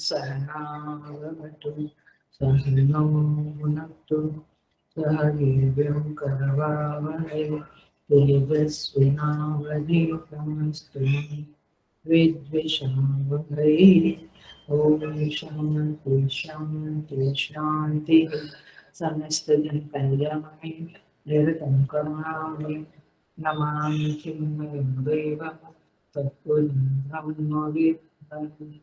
सहनावतु सहनौ भुनक्तु सह वीर्यं करवावहै तेजस्विनावधीतमस्तु विद्विषावहै। ॐ शान्ति शान्ति शान्तिः। समस्तजनकल्याणे निरतं करुणामये नमामि चिन्मयं देवं तत्पुरुषं ब्रह्मविद्म्।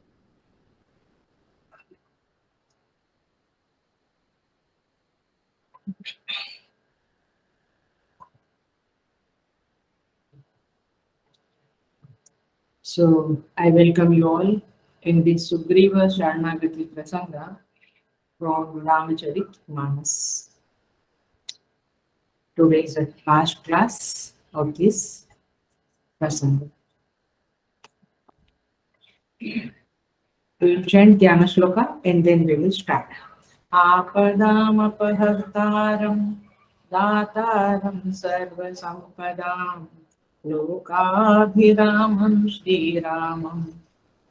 So I welcome you all in this Sugriva Sharanagati Prasanga from Ramcharitmanas. Today is the last class of this Prasanga. We will chant Dhyana Shloka and then we will start. Apadam apahataram dataram sarva sampadam lokabhiramam shriramam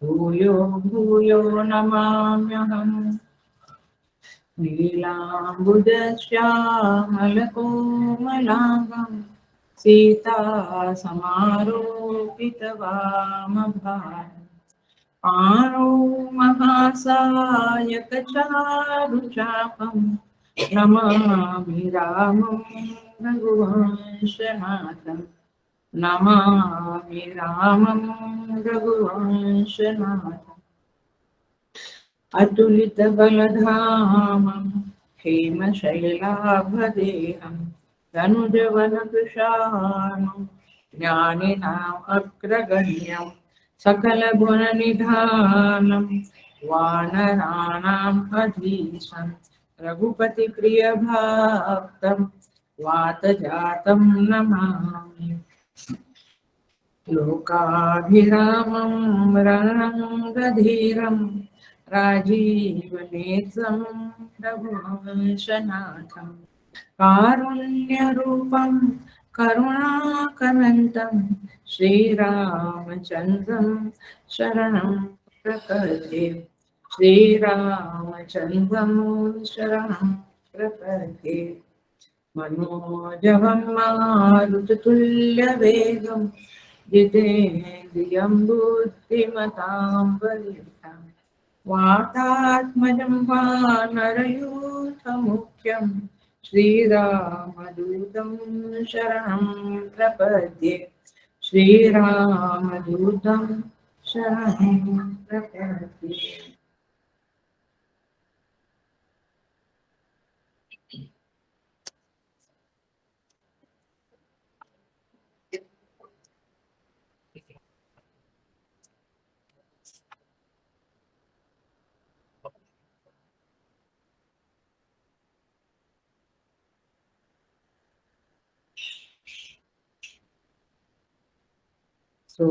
bhuyo bhuyo namamyaham. नीलाम्बुदश्यामलकोमलाङ्गं Sita समारोपितवामभारम् पाणौ महासायकचारुचापं Namami रामं रघुवंशनाथं नमामि रामं रघुवंशनाथम् अतुलितबलधामं हेमशैलाभदेहं धनुजवनकृशानं ज्ञानिनाम् अग्रगण्यं सकलगुणनिधानं वानराणाम् अधीशं रघुपतिप्रियभक्तं वातजातं नमामि लोकाभिरामं रणरङ्गधीरं राजीवनेत्रं रघुवंशनाथं कारुण्यरूपं करुणाकरन्तं श्रीरामचन्द्रं शरणं प्रपद्ये श्रीरामचन्द्रं शरणं प्रपद्ये मनोजवं मारुततुल्यवेगं जितेन्द्रियं बुद्धिमतां वरिष्ठं वातात्मजं वानरयूथमुख्यं श्रीरामदूतं शरणं प्रपद्ये श्रीरामदूतं शरणं प्रपद्ये। So,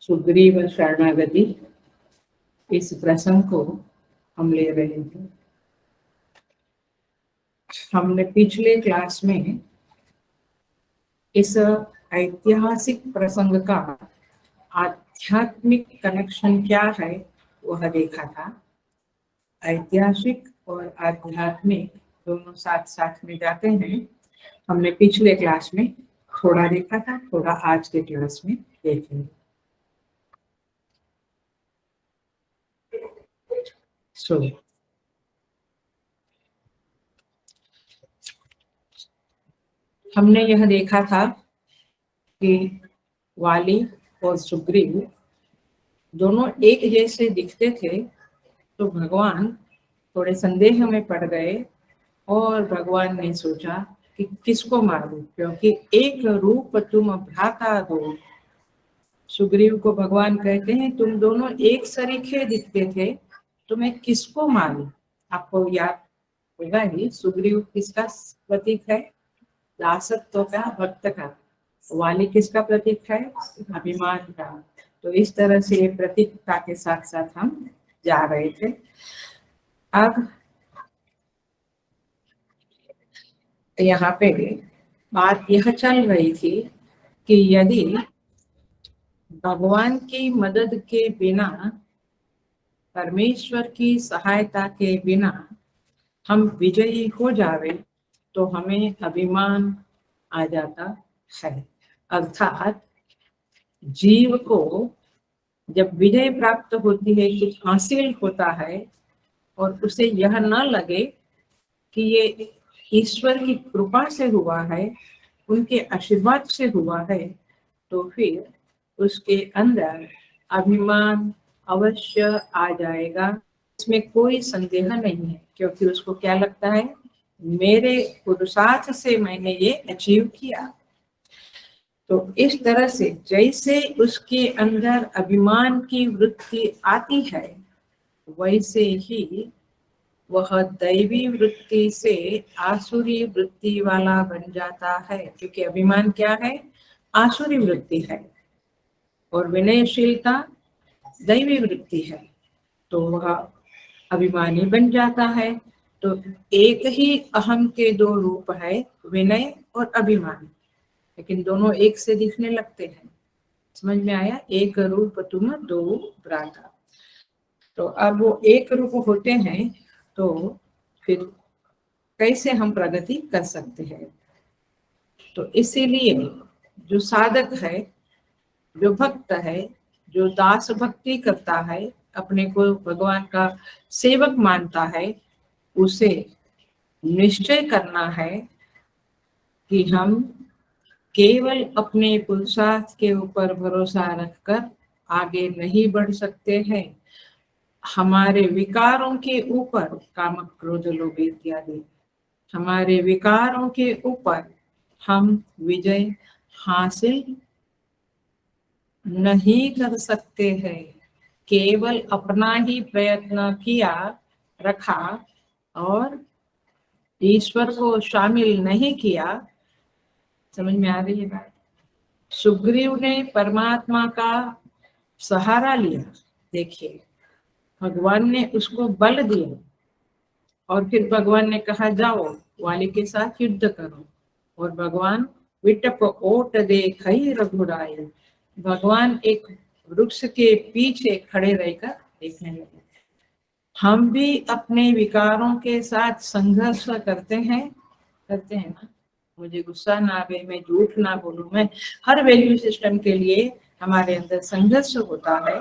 सुग्रीव शरणागति इस प्रसंग को हम ले रहे थे। हमने पिछले क्लास में इस ऐतिहासिक प्रसंग का आध्यात्मिक कनेक्शन क्या है वह देखा था। ऐतिहासिक और आध्यात्मिक दोनों साथ साथ में जाते हैं। हमने पिछले क्लास में थोड़ा देखा था, थोड़ा आज के क्लास में देखेंगे। हमने यह देखा था कि वाली और सुग्रीव दोनों एक जैसे दिखते थे, तो भगवान थोड़े संदेह में पड़ गए और भगवान ने सोचा कि किसको मारूं, क्योंकि एक रूप तुम भ्राता दो, सुग्रीव को भगवान कहते हैं तुम दोनों एक सरीखे दिखते थे, तो मैं किसको मारूं? आपको याद होगा ही, सुग्रीव किसका प्रतीक है? दासत्व का, भक्त का। वाली किसका प्रतीक है? अभिमान का। तो इस तरह से प्रतीकता के साथ साथ हम जा रहे थे। अब यहाँ पे बात यह चल रही थी कि यदि भगवान की मदद के बिना, परमेश्वर की सहायता के बिना हम विजयी हो जावे तो हमें अभिमान आ जाता है। अर्थात जीव को जब विजय प्राप्त होती है, कुछ हासिल होता है और उसे यह न लगे कि ये ईश्वर की कृपा से हुआ है, उनके आशीर्वाद से हुआ है, तो फिर उसके अंदर अभिमान अवश्य आ जाएगा। इसमें कोई संदेह नहीं है, क्योंकि उसको क्या लगता है, मेरे पुरुषार्थ से मैंने ये अचीव किया। तो इस तरह से जैसे उसके अंदर अभिमान की वृत्ति आती है, वैसे ही वह दैवी वृत्ति से आसुरी वृत्ति वाला बन जाता है, क्योंकि अभिमान क्या है? आसुरी वृत्ति है और विनयशीलता दैवी वृत्ति है, तो वह अभिमानी बन जाता है। तो एक ही अहम के दो रूप है, विनय और अभिमान, लेकिन दोनों एक से दिखने लगते हैं। समझ में आया? एक रूप तुम दो भ्राता। तो अब वो एक रूप होते हैं, तो फिर कैसे हम प्रगति कर सकते हैं? तो इसीलिए जो साधक है, जो भक्त है, जो दास भक्ति करता है, अपने को भगवान का सेवक मानता है, उसे निश्चय करना है कि हम केवल अपने पुरुषार्थ के ऊपर भरोसा रखकर आगे नहीं बढ़ सकते हैं। हमारे विकारों के ऊपर, काम क्रोध लोभ इत्यादि, हमारे विकारों के ऊपर हम विजय हासिल नहीं कर सकते हैं। केवल अपना ही प्रयत्न किया, रखा और ईश्वर को शामिल नहीं किया। समझ में आ रही है बात? सुग्रीव ने परमात्मा का सहारा लिया। देखिए, भगवान ने उसको बल दिया और फिर भगवान ने कहा जाओ वाली के साथ युद्ध करो, और भगवान विटप ओट देखई रघुराई, भगवान एक वृक्ष के पीछे खड़े रहकर देखने लगे। हम भी अपने विकारों के साथ संघर्ष करते हैं ना। मुझे गुस्सा ना आवे, मैं झूठ ना बोलूं, मैं हर वैल्यू सिस्टम के लिए हमारे अंदर संघर्ष होता है।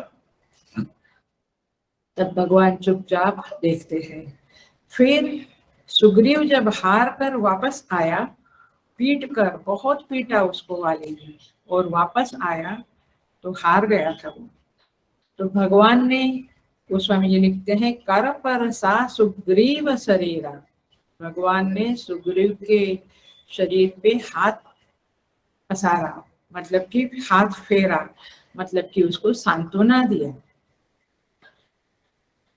तब भगवान चुपचाप देखते हैं। फिर सुग्रीव जब हार कर वापस आया, पीट कर बहुत पीटा उसको वाले ने, और वापस आया तो हार गया था वो। तो भगवान ने, गोस्वामी जी लिखते हैं, कर पर सा सुग्रीव शरीरा, भगवान ने सुग्रीव के शरीर पे हाथ पसारा, मतलब कि हाथ फेरा, मतलब कि उसको सांत्वना दिया।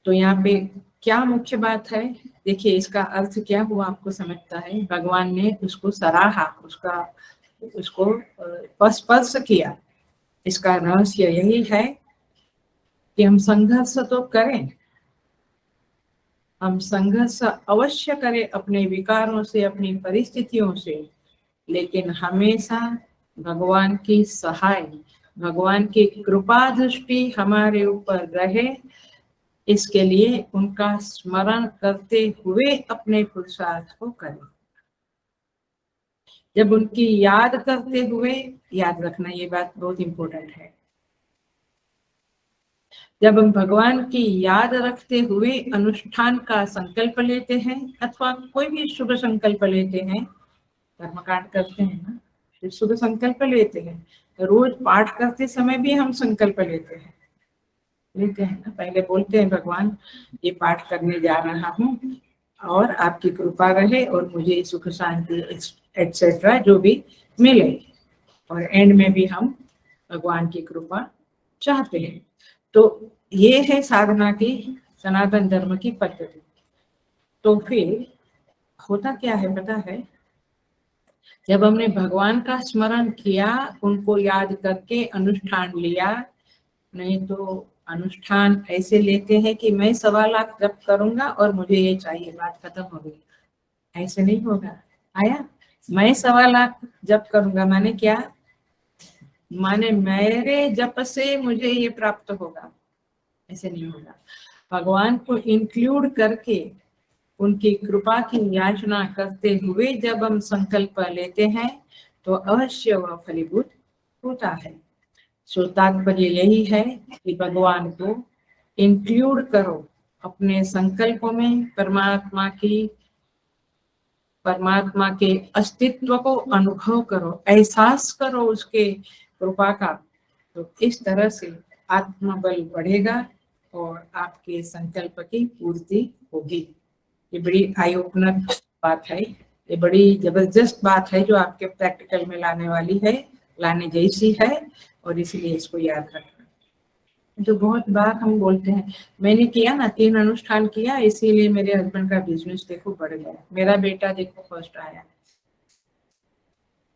तो यहाँ पे क्या मुख्य बात है? देखिए, इसका अर्थ क्या हुआ आपको समझता है? भगवान ने उसको सराहा, उसको स्पर्श किया। इसका रहस्य यही है कि हम संघर्ष तो करें, हम संघर्ष अवश्य करें अपने विकारों से, अपनी परिस्थितियों से, लेकिन हमेशा भगवान की सहाय, भगवान की कृपा दृष्टि हमारे ऊपर रहे, इसके लिए उनका स्मरण करते हुए अपने पुरुषार्थ को करें। जब उनकी याद करते हुए, याद रखना ये बात बहुत इंपॉर्टेंट है, जब हम भगवान की याद रखते हुए अनुष्ठान का संकल्प लेते हैं, अथवा कोई भी शुभ संकल्प लेते हैं, कर्मकांड करते हैं ना, जब शुभ संकल्प लेते हैं, रोज पाठ करते समय भी हम संकल्प लेते हैं ना। पहले बोलते हैं भगवान ये पाठ करने जा रहा हूँ और आपकी कृपा रहे और मुझे सुख शांति एक्सेट्रा जो भी मिले, और एंड में भी हम भगवान की कृपा चाहते हैं। तो ये है साधना की, सनातन धर्म की पद्धति। तो फिर होता क्या है पता है, जब हमने भगवान का स्मरण किया, उनको याद करके अनुष्ठान लिया, नहीं तो अनुष्ठान ऐसे लेते हैं कि मैं 1.25 लाख जप करूंगा और मुझे ये चाहिए, बात खत्म हो गई। ऐसे नहीं होगा। आया, मैं 1.25 लाख जप करूंगा माने क्या, माने मेरे जप से मुझे ये प्राप्त होगा, ऐसे नहीं होगा। भगवान को इंक्लूड करके उनकी कृपा की याचना करते हुए जब हम संकल्प लेते हैं तो अवश्य वह फलीभूत होता है। सो तात्पर्य यही है कि भगवान को इंक्लूड करो अपने संकल्पों में, परमात्मा के अस्तित्व को अनुभव करो, एहसास करो उसके कृपा का। तो इस तरह से आत्मबल बढ़ेगा और आपके संकल्प की पूर्ति होगी। ये बड़ी आई ओपनर बात है, ये बड़ी जबरदस्त बात है जो आपके प्रैक्टिकल में लाने वाली है, लाने जैसी है, और इसीलिए इसको याद रखना। तो बहुत बार हम बोलते हैं मैंने किया ना 3 अनुष्ठान किया इसीलिए मेरे हस्बैंड का बिजनेस देखो बढ़ गया, मेरा बेटा देखो फर्स्ट आया।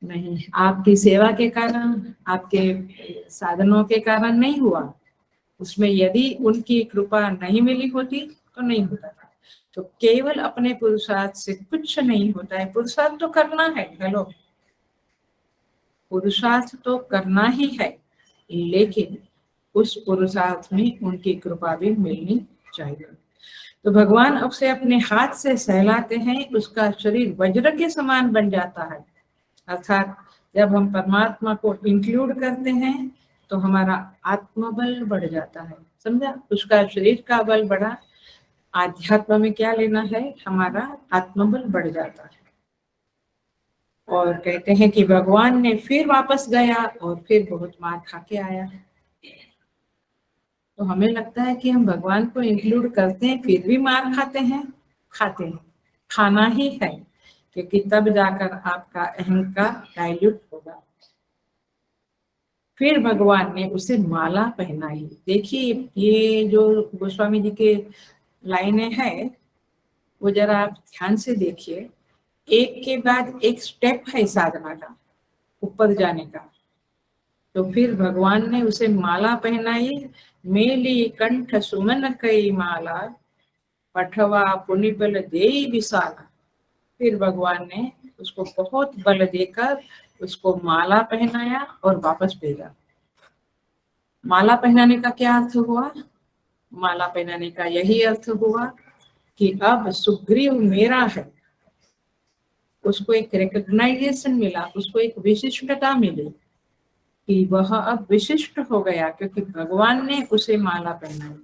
नहीं, आपकी सेवा के कारण, आपके साधनों के कारण नहीं हुआ, उसमें यदि उनकी कृपा नहीं मिली होती तो नहीं होता था। तो केवल अपने पुरुषार्थ से कुछ नहीं होता है। पुरुषार्थ तो करना है, हेलो, पुरुषार्थ तो करना ही है, लेकिन उस पुरुषार्थ में उनकी कृपा भी मिलनी चाहिए। तो भगवान अब से अपने हाथ से सहलाते हैं, उसका शरीर वज्र के समान बन जाता है। अर्थात जब हम परमात्मा को इंक्लूड करते हैं तो हमारा आत्मबल बढ़ जाता है, समझा? उसका शरीर का बल बढ़ा, आध्यात्म में क्या लेना है, हमारा आत्मबल बढ़ जाता है। और कहते हैं कि भगवान ने फिर वापस गया और फिर बहुत मार खा के आया। तो हमें लगता है कि हम भगवान को इंक्लूड करते हैं फिर भी मार खाते हैं, खाना ही है, क्योंकि तब जाकर आपका अहंकार डाइल्यूट होगा। फिर भगवान ने उसे माला पहनाई। देखिए ये जो गोस्वामी जी के लाइनें हैं वो जरा आप ध्यान से देखिए, एक के बाद एक स्टेप है साधना का, ऊपर जाने का। तो फिर भगवान ने उसे माला पहनाई, मेली कंठ सुमन कई माला, पठवा पुनि बल देई विशाला। फिर भगवान ने उसको बहुत बल देकर उसको माला पहनाया और वापस भेजा। माला पहनाने का क्या अर्थ हुआ? माला पहनाने का यही अर्थ हुआ कि अब सुग्रीव मेरा है, उसको एक रिकॉग्नाइजेशन मिला, उसको एक विशिष्टता मिली कि वह अब विशिष्ट हो गया क्योंकि भगवान ने उसे माला पहनाई।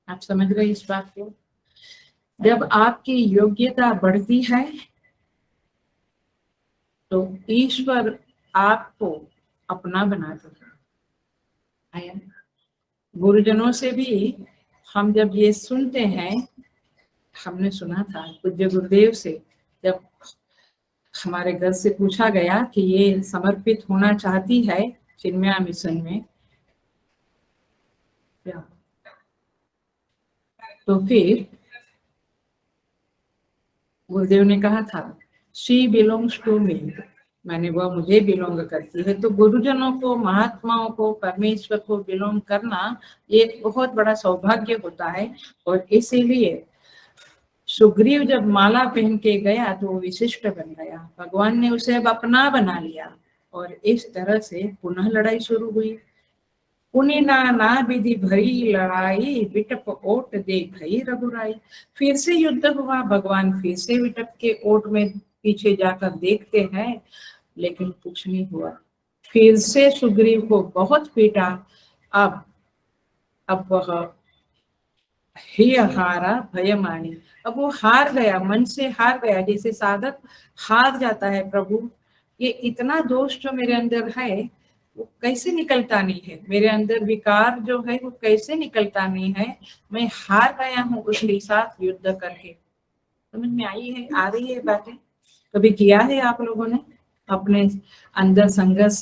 आप समझ रहे इस बात को? जब आपकी योग्यता बढ़ती है तो ईश्वर आपको अपना बनाते हैं। आया? गुरुजनों से भी हम जब ये सुनते हैं, हमने सुना था पूज्य गुरुदेव से, जब हमारे घर से पूछा गया कि ये समर्पित होना चाहती है चिन्मया मिशन में, क्या तो फिर गुरुदेव ने कहा था शी बिलोंग्स टू मी, माने वह मुझे बिलोंग करती है। तो गुरुजनों को, महात्माओं को, परमेश्वर को बिलोंग करना ये एक बहुत बड़ा सौभाग्य होता है। और इसीलिए सुग्रीव जब माला पहन के गया तो वो विशिष्ट बन गया, भगवान ने उसे अब अपना बना लिया। और इस तरह से पुनः लड़ाई शुरू हुई। पुनि नाना विधि भरी लड़ाई, विटप ओट देखई रघुराई। फिर से युद्ध हुआ, भगवान फिर से विटप के ओट में पीछे जाकर देखते हैं, लेकिन कुछ नहीं हुआ। फिर से सुग्रीव को बहुत पीटा। अब वह ही हारा भयमानी, अब वो हार गया, मन से हार गया, जैसे साधक हार जाता है, प्रभु ये इतना दोष जो मेरे अंदर है वो कैसे निकलता नहीं है, मेरे अंदर विकार जो है वो कैसे निकलता नहीं है, मैं हार गया हूँ उसके साथ युद्ध करके। समझ में आई है, आ रही है बातें? कभी किया है आप लोगों ने अपने अंदर संघर्ष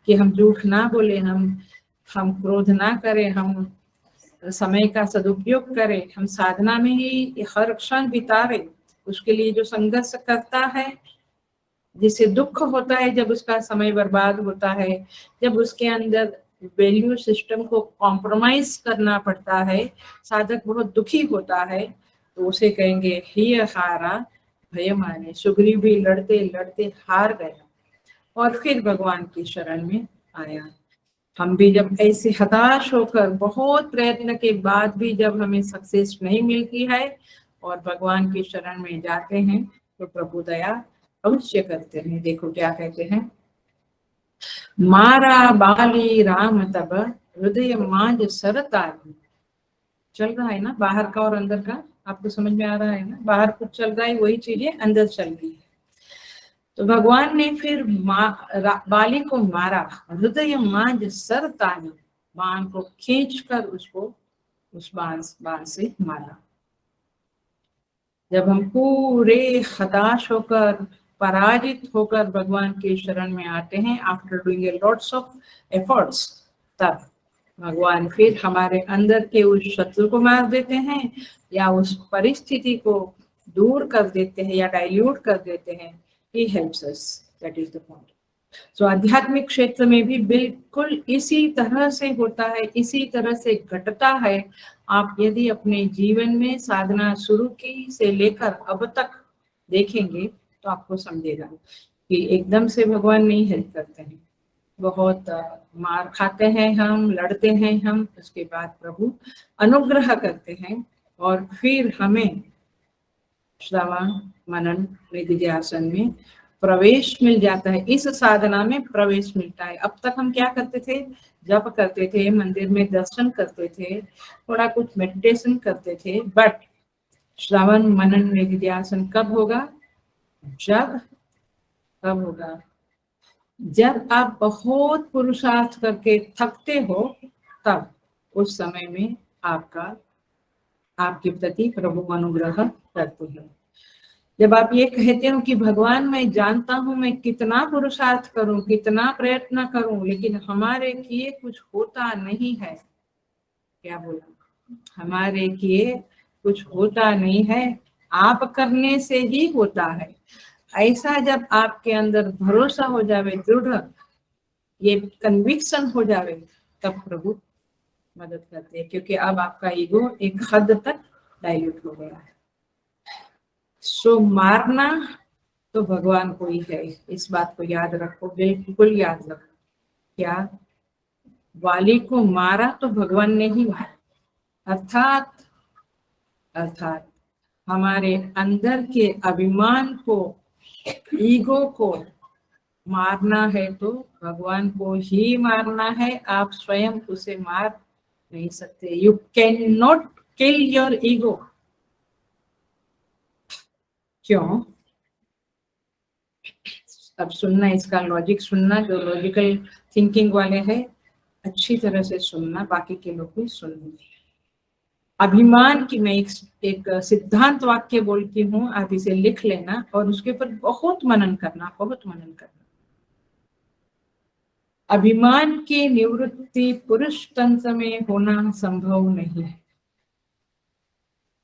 कि हम झूठ ना बोले, हम क्रोध ना करें, हम समय का सदुपयोग करें, हम साधना में ही हर क्षण बितावे। उसके लिए जो संघर्ष करता है, जिसे दुख होता है जब उसका समय बर्बाद होता है, जब उसके अंदर वैल्यू सिस्टम को कॉम्प्रोमाइज करना पड़ता है, साधक बहुत दुखी होता है, तो उसे कहेंगे ही हारा भय माने। सुग्रीव भी लड़ते लड़ते हार गया और फिर भगवान की शरण में आया। हम भी जब ऐसे हताश होकर बहुत प्रयत्न के बाद भी जब हमें सक्सेस नहीं मिलती है और भगवान की शरण में जाते हैं, तो प्रभु दया अवश्य करते हैं। देखो क्या कहते हैं, मारा बाली राम तब हृदय मांझ सरतारी। चल रहा है ना बाहर का और अंदर का, आपको समझ में आ रहा है ना? बाहर कुछ चल रहा है, वही चीजें अंदर चल रही है। तो भगवान ने फिर बाली को मारा, हृदय मांझ सरतारी, बाण को खींचकर उसको उस बाण से मारा। जब हम पूरे हताश होकर, पराजित होकर भगवान के शरण में आते हैं, after doing a lots of efforts, तब भगवान फिर हमारे अंदर के उस शत्रु को मार देते हैं या उस परिस्थिति को दूर कर देते हैं या डाइल्यूट कर देते हैं। He helps us. That is the point. तो आध्यात्मिक क्षेत्र में भी बिल्कुल इसी तरह से होता है, इसी तरह से घटता है। आप यदि अपने जीवन में साधना शुरू की से लेकर अब तक देखेंगे तो आपको समझेगा कि एकदम से भगवान नहीं हेल्प करते हैं। बहुत मार खाते हैं हम, लड़ते हैं हम, उसके बाद प्रभु अनुग्रह करते हैं और फिर हमें श्रवण मनन निधिध्यासन में प्रवेश मिल जाता है। इस साधना में प्रवेश मिलता है। अब तक हम क्या करते थे, जप करते थे, मंदिर में दर्शन करते थे, थोड़ा कुछ मेडिटेशन करते थे, बट श्रवण मनन निधिध्यासन कब होगा? कब होगा? जब आप बहुत पुरुषार्थ करके थकते हो, तब उस समय में आपके प्रति प्रभु अनुग्रह करते हैं। जब आप ये कहते हो कि भगवान मैं जानता हूं मैं कितना पुरुषार्थ करूं, कितना प्रयत्न करूं, लेकिन हमारे किए कुछ होता नहीं है, क्या बोला? हमारे किए कुछ होता नहीं है, आप करने से ही होता है। ऐसा जब आपके अंदर भरोसा हो जावे, दृढ़ ये कन्विक्शन हो जावे, तब प्रभु मदद करते हैं, क्योंकि अब आपका ईगो एक हद तक डाइल्यूट हो गया है। सो मारना तो भगवान को ही है, इस बात को याद रखो, बिल्कुल याद रखो। क्या? वाली को मारा तो भगवान ने ही मारा, अर्थात हमारे अंदर के अभिमान को, ईगो को मारना है तो भगवान को ही मारना है। आप स्वयं उसे मार नहीं सकते। You can not kill your ego. क्यों? अब सुनना, इसका लॉजिक सुनना, जो लॉजिकल थिंकिंग वाले हैं अच्छी तरह से सुनना, बाकी के लोग भी सुनना। अभिमान की मैं एक सिद्धांत वाक्य बोलती हूँ, आप इसे लिख लेना और उसके ऊपर बहुत मनन करना। अभिमान की निवृत्ति पुरुष तंत्र में होना संभव नहीं है।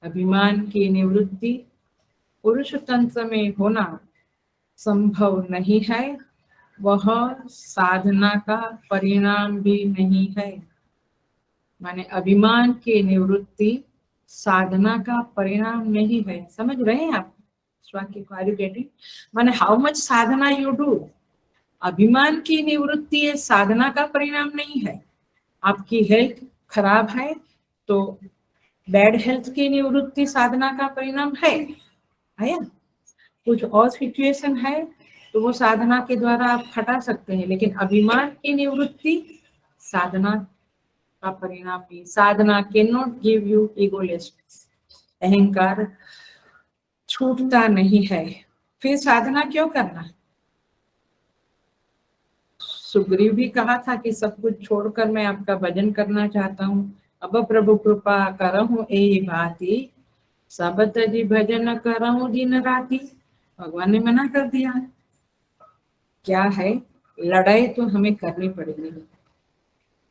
अभिमान की निवृत्ति पुरुष तंत्र में होना संभव नहीं है, वह साधना का परिणाम भी नहीं है। माने अभिमान की निवृत्ति साधना का परिणाम नहीं है। समझ रहे हैं आप वाक्य को? Are you getting? माने हाउ मच साधना यू डू, अभिमान की निवृत्ति है, साधना का परिणाम नहीं है। आपकी हेल्थ खराब है तो बैड हेल्थ की निवृत्ति साधना का परिणाम है। कुछ और सिचुएशन है तो वो साधना के द्वारा आप हटा सकते हैं, लेकिन अभिमान की निवृत्ति साधना का परिणाम नहीं। साधना can not give you egolessness, अहंकार छूटता नहीं है। फिर साधना क्यों करना? सुग्रीव भी कहा था कि सब कुछ छोड़कर मैं आपका भजन करना चाहता हूँ। अब प्रभु कृपा करहूं ए भांति, सब तजी भजन करहूं दिन राति। भगवान ने मना कर दिया। क्या है? लड़ाई तो हमें करनी पड़ेगी,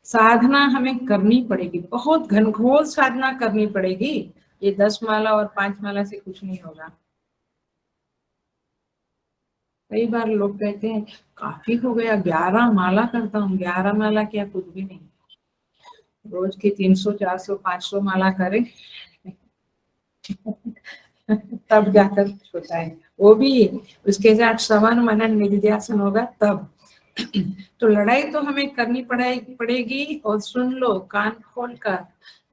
साधना हमें करनी पड़ेगी, बहुत घनघोर साधना करनी पड़ेगी। ये 10 माला और 5 माला से कुछ नहीं होगा। कई बार लोग कहते हैं काफी हो गया, 11 माला करता हूँ। 11 माला क्या, कुछ भी नहीं। रोज की 300, 400, 500 माला करें तब जाकर होता है। वो भी उसके साथ श्रवण मनन निधिध्यासन होगा तब। तो लड़ाई तो हमें करनी पड़ेगी। और सुन लो कान खोल कर,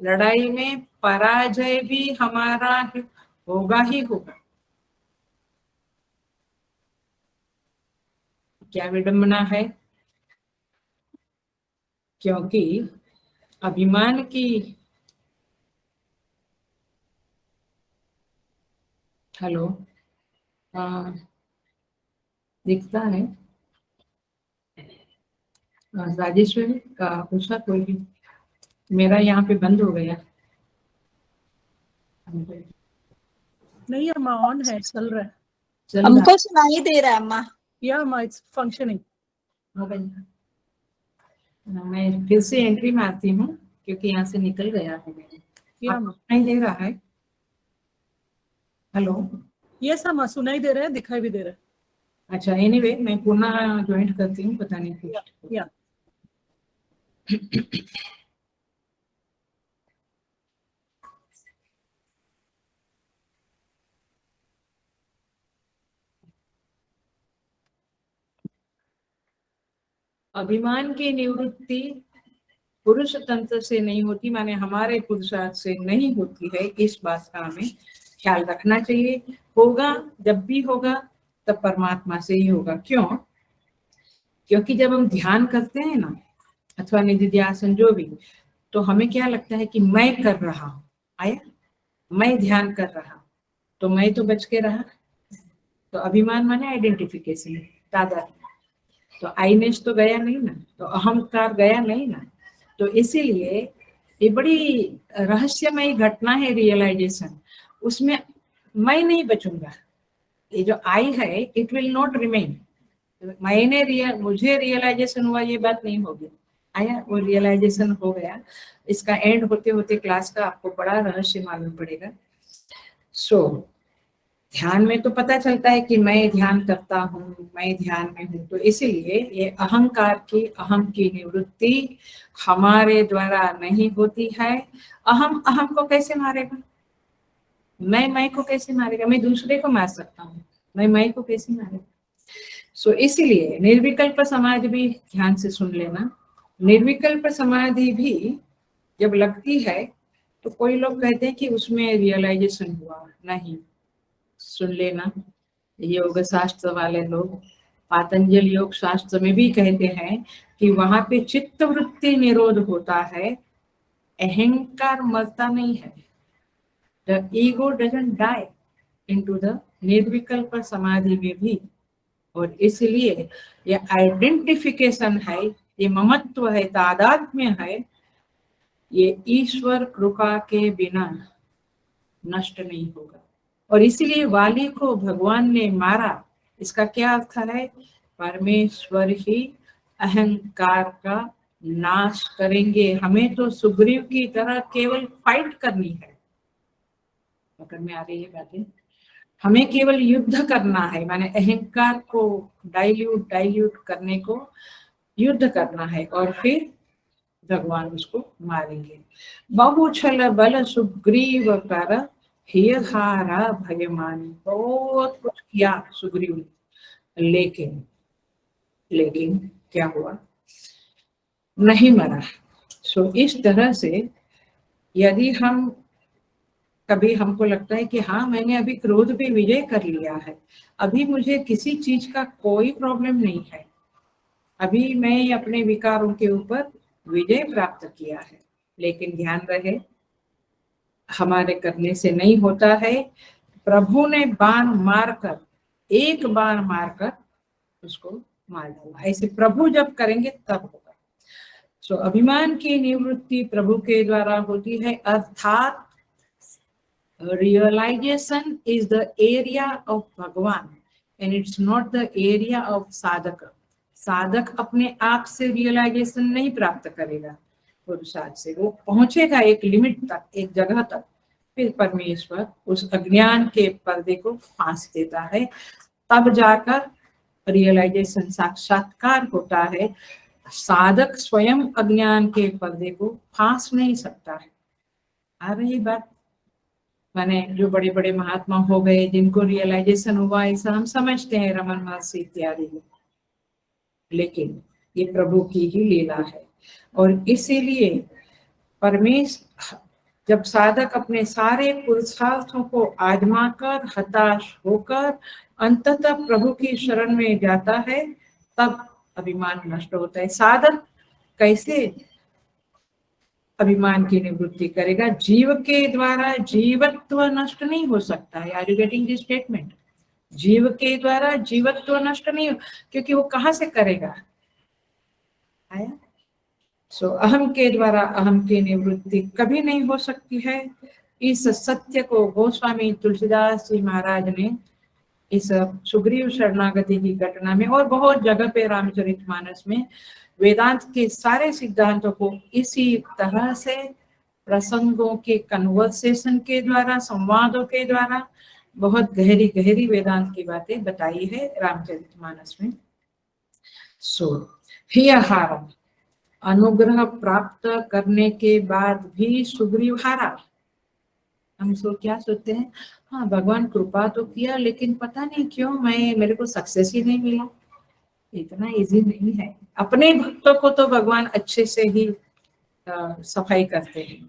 लड़ाई में पराजय भी हमारा होगा ही होगा। क्या विडंबना है, क्योंकि अभिमान की, हेलो, दिखता है राजेश्वरी का पूछा कोई भी, मेरा यहाँ पे बंद हो गया। नहीं अम्मा, ऑन है, चल रहा है। हमको सुनाई दे रहा है अम्मा। या अम्मा, इट्स फंक्शनिंग। मैं फिर से एंट्री मारती हूँ क्योंकि यहाँ से निकल गया है मेरे। आपको सुनाई दे रहा है? हेलो, यस अम्मा, सुनाई दे रहा है, दिखाई भी दे रहा है। अच्छा, एनीवे मैं पुनः ज्वाइन करती हूँ, पता नहीं कुछ। या अभिमान की निवृत्ति पुरुष तंत्र से नहीं होती, माने हमारे पुरुषार्थ से नहीं होती है। इस बात का हमें ख्याल रखना चाहिए। होगा, जब भी होगा तब परमात्मा से ही होगा। क्यों? क्योंकि जब हम ध्यान करते हैं ना, अथवा निधिध्यासन जो भी, तो हमें क्या लगता है कि मैं कर रहा हूँ। आया, मैं ध्यान कर रहा हूँ, तो मैं तो बच के रहा। तो अभिमान माने आइडेंटिफिकेशन, दादा। तो आईनेस तो गया नहीं ना, तो अहंकार गया नहीं ना। तो इसीलिए ये बड़ी रहस्यमयी घटना है रियलाइजेशन। उसमें मैं नहीं बचूंगा। ये जो आई है, इट विल नॉट रिमेन। मुझे रियलाइजेशन हुआ, ये बात नहीं होगी। आया, वो रियलाइजेशन हो गया। इसका एंड होते होते क्लास का आपको बड़ा रहस्य मालूम पड़ेगा। सो ध्यान में तो पता चलता है कि मैं ध्यान करता हूँ, मैं ध्यान में हूँ। तो इसीलिए ये अहंकार की, अहम की निवृत्ति हमारे द्वारा नहीं होती है। अहम को कैसे मारेगा? मैं को कैसे मारेगा? मैं दूसरे को मार सकता हूँ, मैं को कैसे मारेगा? सो इसीलिए निर्विकल्प समाधि भी ध्यान से सुन लेना। निर्विकल्प समाधि भी जब लगती है तो कोई लोग कहते हैं कि उसमें रियलाइजेशन हुआ। नहीं, सुन लेना। योग शास्त्र वाले लोग पातंजल योग शास्त्र में भी कहते हैं कि वहां पे चित्त वृत्ति निरोध होता है, अहंकार मरता नहीं है। The ego doesn't die into the निर्विकल्प समाधि में भी। और इसलिए ये आइडेंटिफिकेशन है, ये ममत्व है, तादात्म्य है, ये ईश्वर कृपा के बिना नष्ट नहीं होगा। और इसीलिए वाली को भगवान ने मारा। इसका क्या अर्थ है? परमेश्वर ही अहंकार का नाश करेंगे। हमें तो सुग्रीव की तरह केवल फाइट करनी है। पकड़ में आ रही है बातें? हमें केवल युद्ध करना है, माने अहंकार को डाइल्यूट करने को युद्ध करना है, और फिर भगवान उसको मारेंगे। बहुछल बल सुग्रीव कर हिय हारा भयमानी। बहुत कुछ किया सुग्रीव ने, लेकिन क्या हुआ? नहीं मरा। सो इस तरह से यदि हम कभी हमको लगता है कि हाँ, मैंने अभी क्रोध पे विजय कर लिया है, अभी मुझे किसी चीज का कोई प्रॉब्लम नहीं है, अभी मैं अपने विकारों के ऊपर विजय प्राप्त किया है, लेकिन ध्यान रहे हमारे करने से नहीं होता है। प्रभु ने बाण मारकर, एक बाण मारकर उसको मार डाला। ऐसे प्रभु जब करेंगे तब होगा। सो अभिमान की निवृत्ति प्रभु के द्वारा होती है, अर्थात realization is the area of Bhagavan and it's not the area of sadhaka. साधक अपने आप से रियलाइजेशन नहीं प्राप्त करेगा, पुरुषार्थ से वो पहुंचेगा एक लिमिट तक, एक जगह तक, फिर परमेश्वर उस अज्ञान के पर्दे को फांस देता है, तब जाकर रियलाइजेशन साक्षात्कार होता है। साधक स्वयं अज्ञान के पर्दे को फांस नहीं सकता है। आ रही बात? माने जो बड़े बड़े महात्मा हो गए, जिनको रियलाइजेशन हुआ, ऐसा हम समझते हैं, रमन महर्षि इत्यादि, लेकिन ये प्रभु की ही लीला है। और इसीलिए परमेश्वर जब साधक अपने सारे पुरुषार्थों को आजमा कर हताश होकर अंततः प्रभु की शरण में जाता है, तब अभिमान नष्ट होता है। साधक कैसे अभिमान की निवृत्ति करेगा? जीव के द्वारा जीवत्व नष्ट नहीं हो सकता है। Are you getting this statement? जीव के द्वारा जीवत्व नष्ट नहीं हो, क्योंकि वो कहाँ से करेगा? आया? सो अहम के द्वारा अहम की निवृत्ति कभी नहीं हो सकती है। इस सत्य को गोस्वामी तुलसीदास जी महाराज ने इस सुग्रीव शरणागति की घटना में और बहुत जगह पे रामचरितमानस में वेदांत के सारे सिद्धांतों को इसी तरह से प्रसंगों के कन्वर्सेशन के द्वारा, संवादों के द्वारा बहुत गहरी गहरी वेदांत की बातें बताई है रामचरितमानस में। सो हियहारम, अनुग्रह प्राप्त करने के बाद भी सुग्रीव हारा। हम क्या सोचते हैं, हाँ भगवान कृपा तो किया, लेकिन पता नहीं क्यों मेरे को सक्सेस ही नहीं मिला। इतना इजी नहीं है। अपने भक्तों को तो भगवान अच्छे से ही सफाई करते हैं।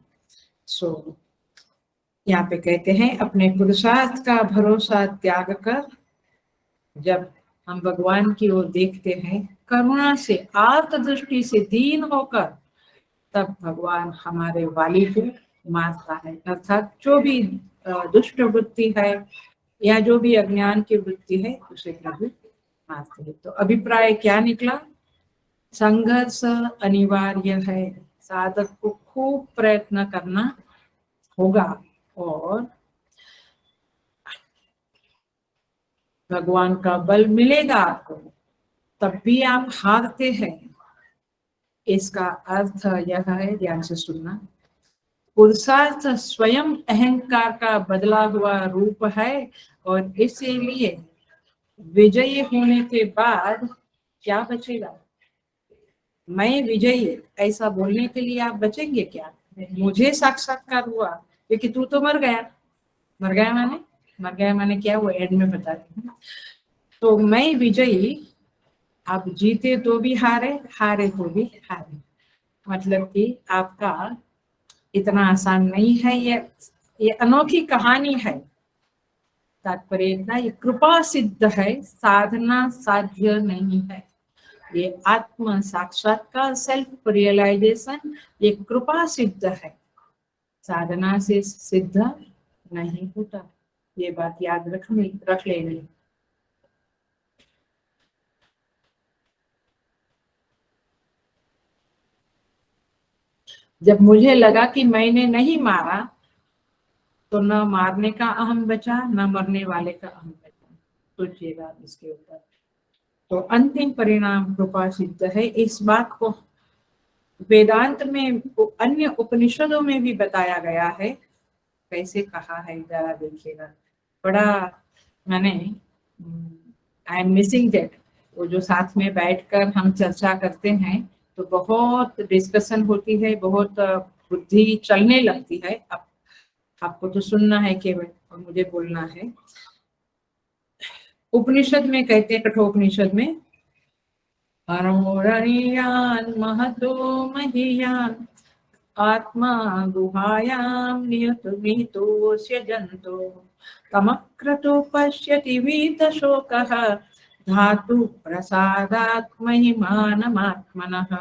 सो यहाँ पे कहते हैं, अपने पुरुषार्थ का भरोसा त्याग कर जब हम भगवान की ओर देखते हैं करुणा से, आर्त दृष्टि से, दीन होकर, तब भगवान हमारे वाली को मारता है। अर्थात जो भी दुष्ट वृत्ति है या जो भी अज्ञान की वृत्ति है, उसे प्रभु मारते हैं। तो अभिप्राय क्या निकला? संघर्ष अनिवार्य है, साधक को खूब प्रयत्न करना होगा और भगवान का बल मिलेगा आपको, तब भी आप हारते हैं। इसका अर्थ यह है, ध्यान से सुनना, पुरुषार्थ स्वयं अहंकार का बदला हुआ रूप है और इसीलिए विजयी होने के बाद क्या बचेगा? मैं विजयी ऐसा बोलने के लिए आप बचेंगे क्या? मुझे साक्षात्कार हुआ, क्योंकि तू तो मर गया। मर गया माने क्या हुआ, एंड में बताती हूँ। तो मैं विजयी, आप जीते तो भी हारे, हारे तो भी हारे। मतलब कि आपका इतना आसान नहीं है। ये अनोखी कहानी है। तात्पर्य इतना, ये कृपा सिद्ध है, साधना साध्य नहीं है। ये आत्म साक्षात्कार, सेल्फ रियलाइजेशन, ये कृपा सिद्ध है, साधना से सिद्ध नहीं होता। ये बात याद रख लेनी। जब मुझे लगा कि मैंने नहीं मारा, तो न मारने का अहम बचा, न मरने वाले का अहम बचा। सोचिएगा इसके ऊपर। तो अंतिम परिणाम कृपा सिद्ध है। इस बात को वेदांत में, अन्य उपनिषदों में भी बताया गया है। कैसे कहा है जरा देखिएगा। बड़ा मैंने आई एम मिसिंग दैट, वो जो साथ में बैठकर हम चर्चा करते हैं तो बहुत डिस्कशन होती है, बहुत बुद्धि चलने लगती है। अब आपको तो सुनना है केवल और मुझे बोलना है। उपनिषद में कहते हैं, कठोपनिषद में, अरोरणीयान महतो महीयान आत्मा गुहायाम नियतुमितोस्य जंतो तमक्रतो पश्यति वीतशोकः धातु प्रसादात् महिमानमात्मनः।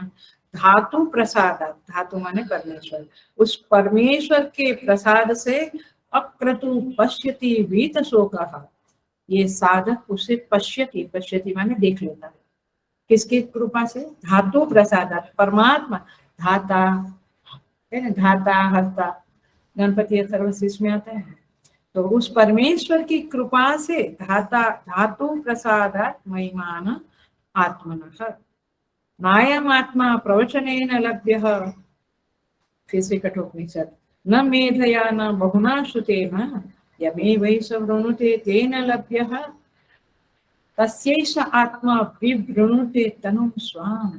धातु प्रसादात्, धातु माने परमेश्वर, उस परमेश्वर के प्रसाद से अक्रतु पश्यति वीतशोकः, ये साधक उसे पश्यति, पश्यति माने देख लेता है। किसकी कृपा से? धातु प्रसादात्, परमात्मा, धाता है ना, धाता हर्ता, गणपति अथर्वशीष में आता है। तो उस परमेश्वर की कृपा से धाता, धातु प्रसादात् महिमान आत्मनः नायम् आत्मा प्रवचनेन लभ्यः। फिर से कठोपनिषद न मेधया न बहुना श्रुतेन यमेवैष वृणुते तेन लभ्यः तस्यैष आत्मा विवृणुते तनुं स्वाम।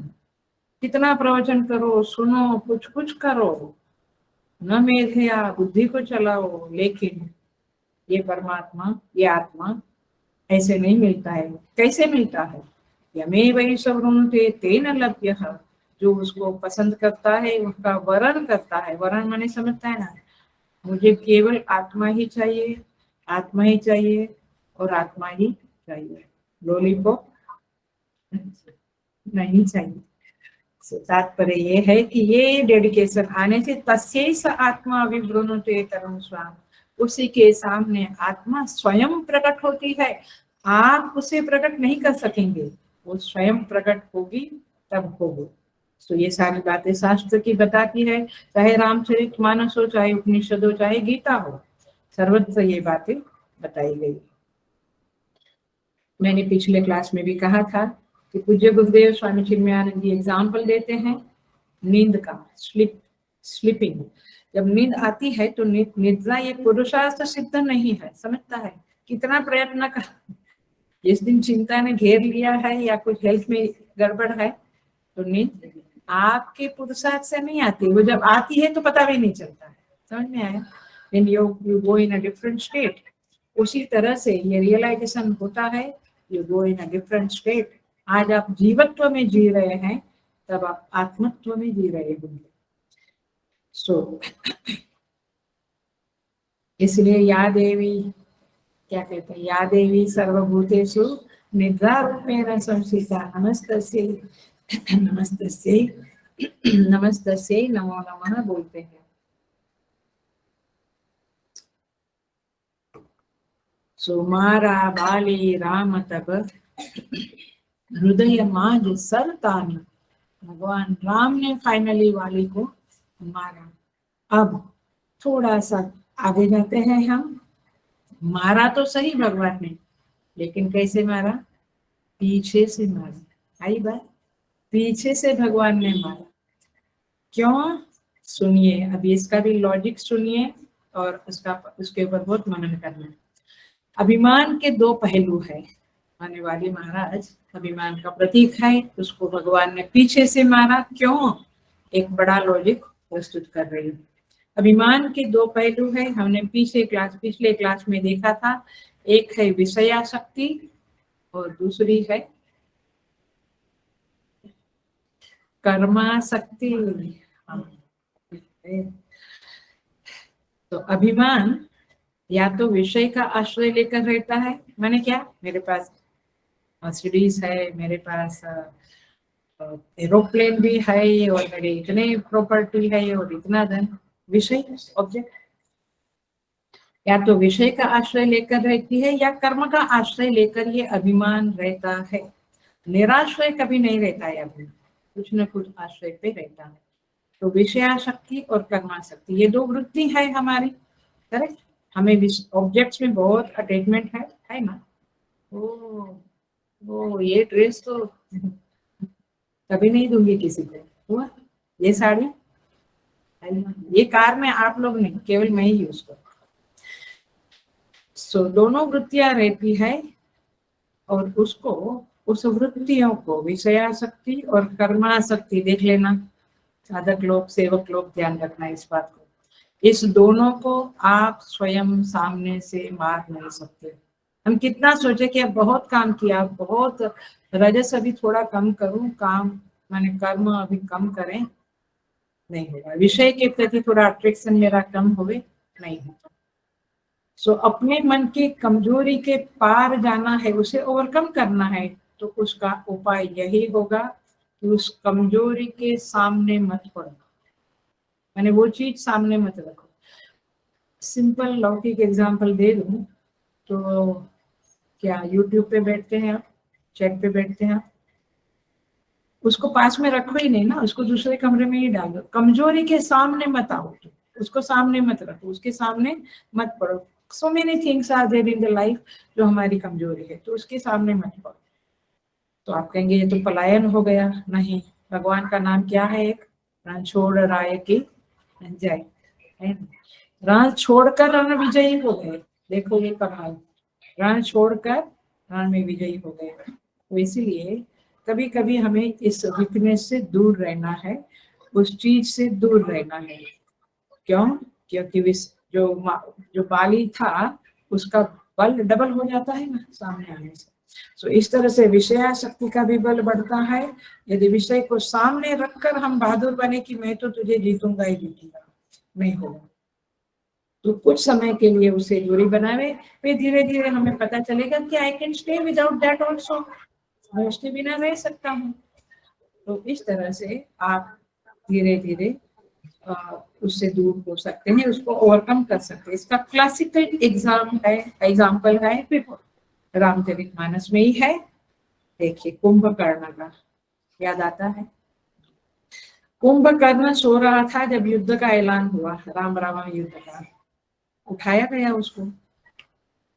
कितना प्रवचन करो, सुनो, कुछ कुछ करो, न मेधया बुद्धि को चलाओ, लेकिन ये परमात्मा, ये आत्मा ऐसे नहीं मिलता है। कैसे मिलता है? यमेवैष वृणुते तेन लभ्यः, जो उसको पसंद करता है उसका वरण करता है। वरण माने समझता है ना, मुझे केवल आत्मा ही चाहिए, आत्मा ही चाहिए और आत्मा ही चाहिए, लॉलीपॉप नहीं चाहिए। तात्पर्य ये है कि ये डेडिकेशन आने से तस्यैष आत्मा विवृणुते तनुं स्वाम, उसी के सामने आत्मा स्वयं प्रकट होती है। आप उसे प्रकट नहीं कर सकेंगे, वो स्वयं प्रकट होगी तब होगी। तो ये सारी बातें शास्त्र की बताती है, चाहे रामचरितमानस हो, चाहे उपनिषद हो, चाहे गीता हो, सर्वत्र ये बातें बताई गई। मैंने पिछले क्लास में भी कहा था कि पूज्य गुरुदेव स्वामी चिन्मयानंद जी एग्जाम्पल देते हैं नींद का, स्लीपिंग। जब नींद आती है तो निद्रा ये पुरुषार्थ सिद्ध नहीं है, समझता है कितना प्रयत्न कर, जिस दिन चिंता ने घेर लिया है या कुछ हेल्थ में गड़बड़ है तो नींद आपके पुरुषार्थ से नहीं आती, वो जब आती है तो पता भी नहीं चलता है। समझ में आया? When you go in a different state, उसी तरह से ये रियलाइजेशन होता है, you go in a different state। आज आप जीवत्व में जी रहे हैं, तब आप आत्मत्व में जी रहे होंगे। इसलिए या देवी, क्या कहते हैं, या देवी सर्वभूतेषु निद्रा रूपेण संस्थिता नमस्तस्यै नमस्तस्यै नमस्तस्यै नमो नमः बोलते हैं। मारा बाली राम तब हृदय माज सरतान। भगवान राम ने फाइनली वाली को मारा। अब थोड़ा सा आगे जाते हैं हम। मारा तो सही भगवान ने, लेकिन कैसे मारा? पीछे से मारा। आई बात, पीछे से भगवान ने मारा। क्यों? सुनिए, अभी इसका भी लॉजिक सुनिए और उसके ऊपर बहुत मनन करना है। अभिमान के दो पहलू है। आने वाली महाराज अभिमान का प्रतीक है, उसको भगवान ने पीछे से मारा। क्यों? एक बड़ा लॉजिक प्रस्तुत कर रही हूँ। अभिमान के दो पहलू है, हमने पिछले क्लास में देखा था। एक है विषयाशक्ति और दूसरी है कर्माशक्ति। तो अभिमान या तो विषय का आश्रय लेकर रहता है, माने क्या, मेरे पास मर्सिडीज है, मेरे पास एरोप्लेन भी है और मेरे इतने प्रॉपर्टी है और इतना धन, विषय ऑब्जेक्ट। या तो विषय का आश्रय लेकर रहती है या कर्म का आश्रय लेकर ये अभिमान रहता है। निराश्रय कभी नहीं रहता है, अभिमान कुछ न कुछ आश्रय पे रहता है। तो विषयाशक्ति और कर्माशक्ति ये दो वृत्ति है हमारी, करेक्ट। हमें ऑब्जेक्ट्स में बहुत अटैचमेंट है ना। ओ ये ड्रेस तो कभी नहीं दूंगी किसी को, हुआ ये साड़ी, ये कार में आप लोग नहीं, केवल मैं ही यूज करूँ। दोनों वृत्तियां रहती है और उसको, उस वृत्तियों को विषयाशक्ति और कर्माशक्ति, देख लेना साधक लोग, सेवक लोग, ध्यान रखना इस बात को। इस दोनों को आप स्वयं सामने से मार नहीं सकते। हम कितना सोचे कि अब बहुत काम किया, बहुत रजस अभी थोड़ा कम करूं, काम माने कर्म अभी कम करें, नहीं होगा। विषय के प्रति थोड़ा अट्रैक्शन मेरा कम होवे, नहीं होगा। अपने मन की कमजोरी के पार जाना है, उसे ओवरकम करना है, तो उसका उपाय यही होगा कि उस कमजोरी के सामने मत पड़ो, मैंने वो चीज सामने मत रखो। सिंपल लौकिक एग्जांपल दे दूं तो क्या YouTube पे बैठते हैं आप, चैट पे बैठते हैं आप, उसको पास में रखो ही नहीं ना, उसको दूसरे कमरे में ही डालो। कमजोरी के सामने मत आओ, उसको सामने मत रखो, उसके सामने मत पड़ो। So many things are there in the life जो हमारी कमजोरी है, तो उसके सामने मत पड़ो। तो आप कहेंगे ये तो पलायन हो गया। नहीं, भगवान का नाम क्या है? एक रण छोड़ राय की जय, है ना? रण छोड़कर रण विजयी हो गए। देखो ये कमाल, रण छोड़कर रण में विजयी हो गए। तो इसीलिए कभी कभी हमें इस वीकनेस से दूर रहना है, उस चीज से दूर रहना है। क्यों? क्योंकि जो बाली था उसका बल डबल हो जाता है ना सामने आने से। तो इस तरह से विषयाशक्ति का भी बल बढ़ता है। यदि विषय को सामने रखकर हम बहादुर बने कि मैं तो तुझे जीतूंगा ही जीतूंगा, नहीं होगा, तो कुछ समय के लिए उसे दूरी बनावे, फिर धीरे धीरे हमें पता चलेगा कि I can stay without that also, मैं उसके बिना रह सकता हूँ। तो इस तरह से आप धीरे धीरे उससे दूर हो सकते हैं, उसको ओवरकम कर सकते हैं। इसका क्लासिकल एग्जाम्पल है रामचरितमानस में ही है। देखिए कुंभकर्ण का याद आता है। कुंभकर्ण सो रहा था जब युद्ध का ऐलान हुआ, राम रावण युद्ध का। उठाया गया उसको,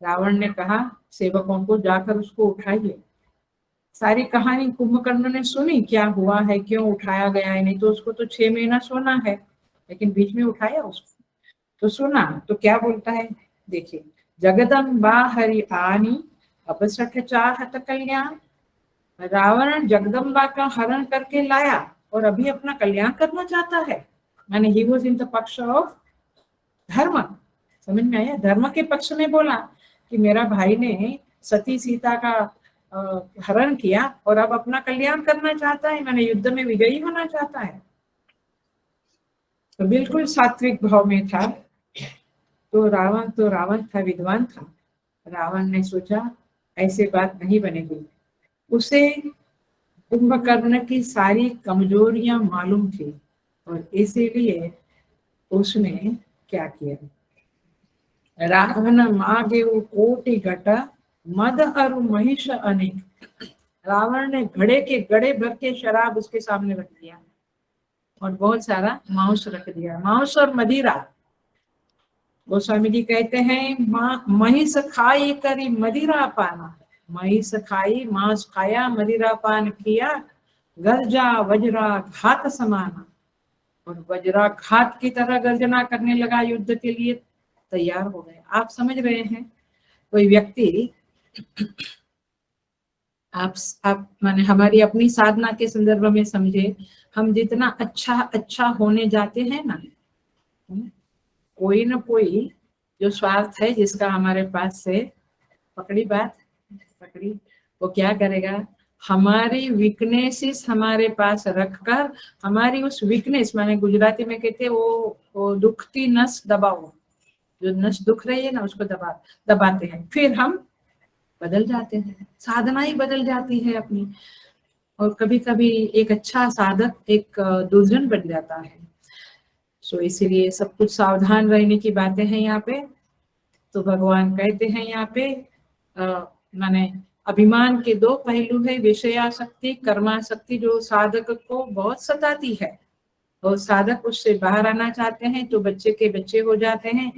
रावण ने कहा सेवकों को जाकर उसको उठाइए। सारी कहानी कुंभकर्ण ने सुनी, क्या हुआ है, क्यों उठाया गया है, नहीं तो उसको तो 6 महीना सोना है, लेकिन बीच में उठाया उसको तो सुना। तो क्या बोलता है देखिए, जगदम्बा हरि आनी अपसठ चाहत कल्याण। रावण जगदम्बा का हरण करके लाया और अभी अपना कल्याण करना चाहता है, माने ही वाज इन द पक्ष ऑफ धर्म। समझ में आया? धर्म के पक्ष में बोला कि मेरा भाई ने सती सीता का हरण किया और अब अपना कल्याण करना चाहता है, मैंने युद्ध में विजयी होना चाहता है। तो बिल्कुल सात्विक भाव में था। तो रावण था, विद्वान था। रावण ने सोचा ऐसे बात नहीं बनेगी। उसे कुंभकर्ण की सारी कमजोरियां मालूम थी और इसीलिए उसने क्या किया, रावण मागे कोटि घट मद अरु महिष अनेक। रावण ने घड़े के घड़े भर के शराब उसके सामने रख दिया और बहुत सारा मांस रख दिया, मांस और मदिरा। गोस्वामी जी कहते हैं महिष खाई करी मदिरा पाना, महिष खाई मांस खाया मदिरा पान किया, गर्जा वज्रा घात समाना। और वज्राघात की तरह गर्जना करने लगा, युद्ध के लिए तैयार हो गए। आप समझ रहे हैं, कोई व्यक्ति आप माने हमारी अपनी साधना के संदर्भ में समझे, हम जितना अच्छा होने जाते हैं ना, कोई ना कोई जो स्वार्थ है जिसका हमारे पास से पकड़ी बात पकड़ी, वो क्या करेगा, हमारी वीकनेसेस हमारे पास रखकर हमारी उस वीकनेस, माने गुजराती में कहते हैं वो दुखती नस दबाओ, जो नस दुख रही है ना उसको दबाते हैं, फिर हम बदल जाते हैं, साधना ही बदल जाती है अपनी। और कभी कभी एक अच्छा साधक एक दुर्जन बन जाता है। सो इसीलिए सब कुछ सावधान रहने की बातें हैं यहाँ पे। तो भगवान कहते हैं यहाँ पे माने अभिमान के 2 पहलू है, विषयाशक्ति कर्माशक्ति, जो साधक को बहुत सताती है और साधक उससे बाहर आना चाहते हैं तो बच्चे के बच्चे हो जाते हैं,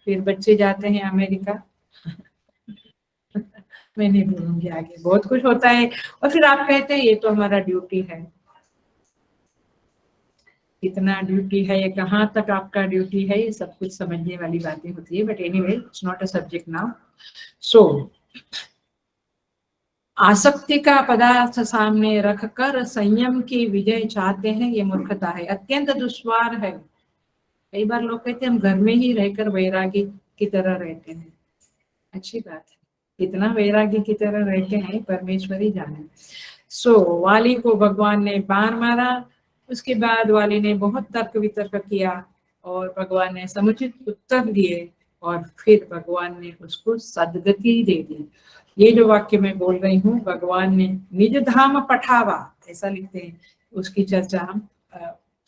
फिर बच्चे जाते हैं अमेरिका मैं नहीं बोलूंगी आगे, बहुत कुछ होता है। और फिर आप कहते हैं ये तो हमारा ड्यूटी है। कितना ड्यूटी है, ये कहाँ तक आपका ड्यूटी है, ये सब कुछ समझने वाली बातें होती है। But anyway it's not a subject now. So आसक्ति का पदार्थ सामने रखकर संयम की विजय चाहते हैं, ये मूर्खता है, अत्यंत दुश्वार है। कई बार लोग कहते हैं हम घर में ही रहकर वैरागी की तरह रहते हैं, अच्छी बात है, कितना वैरागी की तरह रहते हैं परमेश्वर ही जाने। सो वाली को भगवान ने बाण मारा, उसके बाद वाली ने बहुत तर्क वितर्क किया और भगवान ने समुचित उत्तर दिए और फिर भगवान ने उसको सद्गति दे दी। ये जो वाक्य मैं बोल रही हूँ, भगवान ने निज धाम पठावा ऐसा लिखते हैं, उसकी चर्चा हम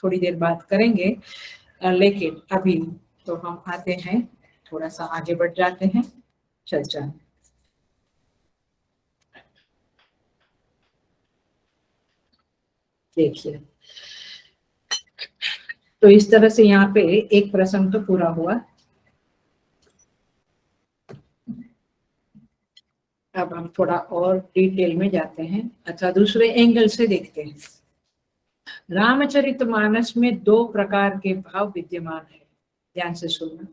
थोड़ी देर बाद करेंगे। लेकिन अभी तो हम आते हैं, थोड़ा सा आगे बढ़ जाते हैं चर्चा। देखिए, तो इस तरह से यहाँ पे एक प्रसंग तो पूरा हुआ। अब हम थोड़ा और डिटेल में जाते हैं, अच्छा दूसरे एंगल से देखते हैं। रामचरितमानस में दो प्रकार के भाव विद्यमान है, ध्यान से सुनना।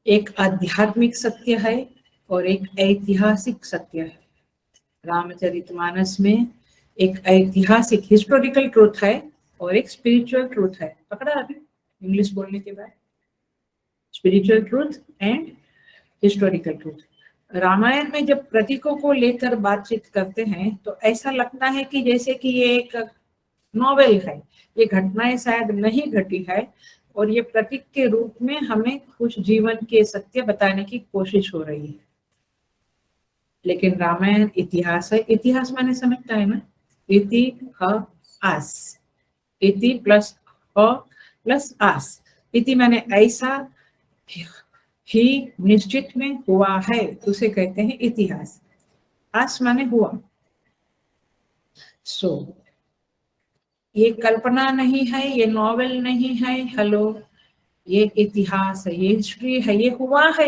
एक आध्यात्मिक सत्य है और एक ऐतिहासिक सत्य है। रामचरितमानस में एक ऐतिहासिक हिस्टोरिकल ट्रूथ है और एक स्पिरिचुअल ट्रूथ है। पकड़ा अभी इंग्लिश बोलने के बाद? Spiritual truth and historical truth. Ramayana में जब प्रतीकों को लेकर बातचीत करते हैं तो ऐसा लगता है कि जैसे कि ये एक नॉवेल है, ये घटनाएं शायद नहीं घटी है और ये प्रतीक के रूप में हमें कुछ जीवन के सत्य बताने की कोशिश हो रही है। लेकिन रामायण इतिहास है। इतिहास माने समझता है ना, इतिहास, इति प्लस प्लस आस। इति माने ऐसा ही निश्चित में हुआ है, उसे कहते हैं इतिहास। आस माने हुआ। सो ये कल्पना नहीं है, ये नॉवेल नहीं है, हेलो, ये इतिहास है, ये हिस्ट्री है, ये हुआ है।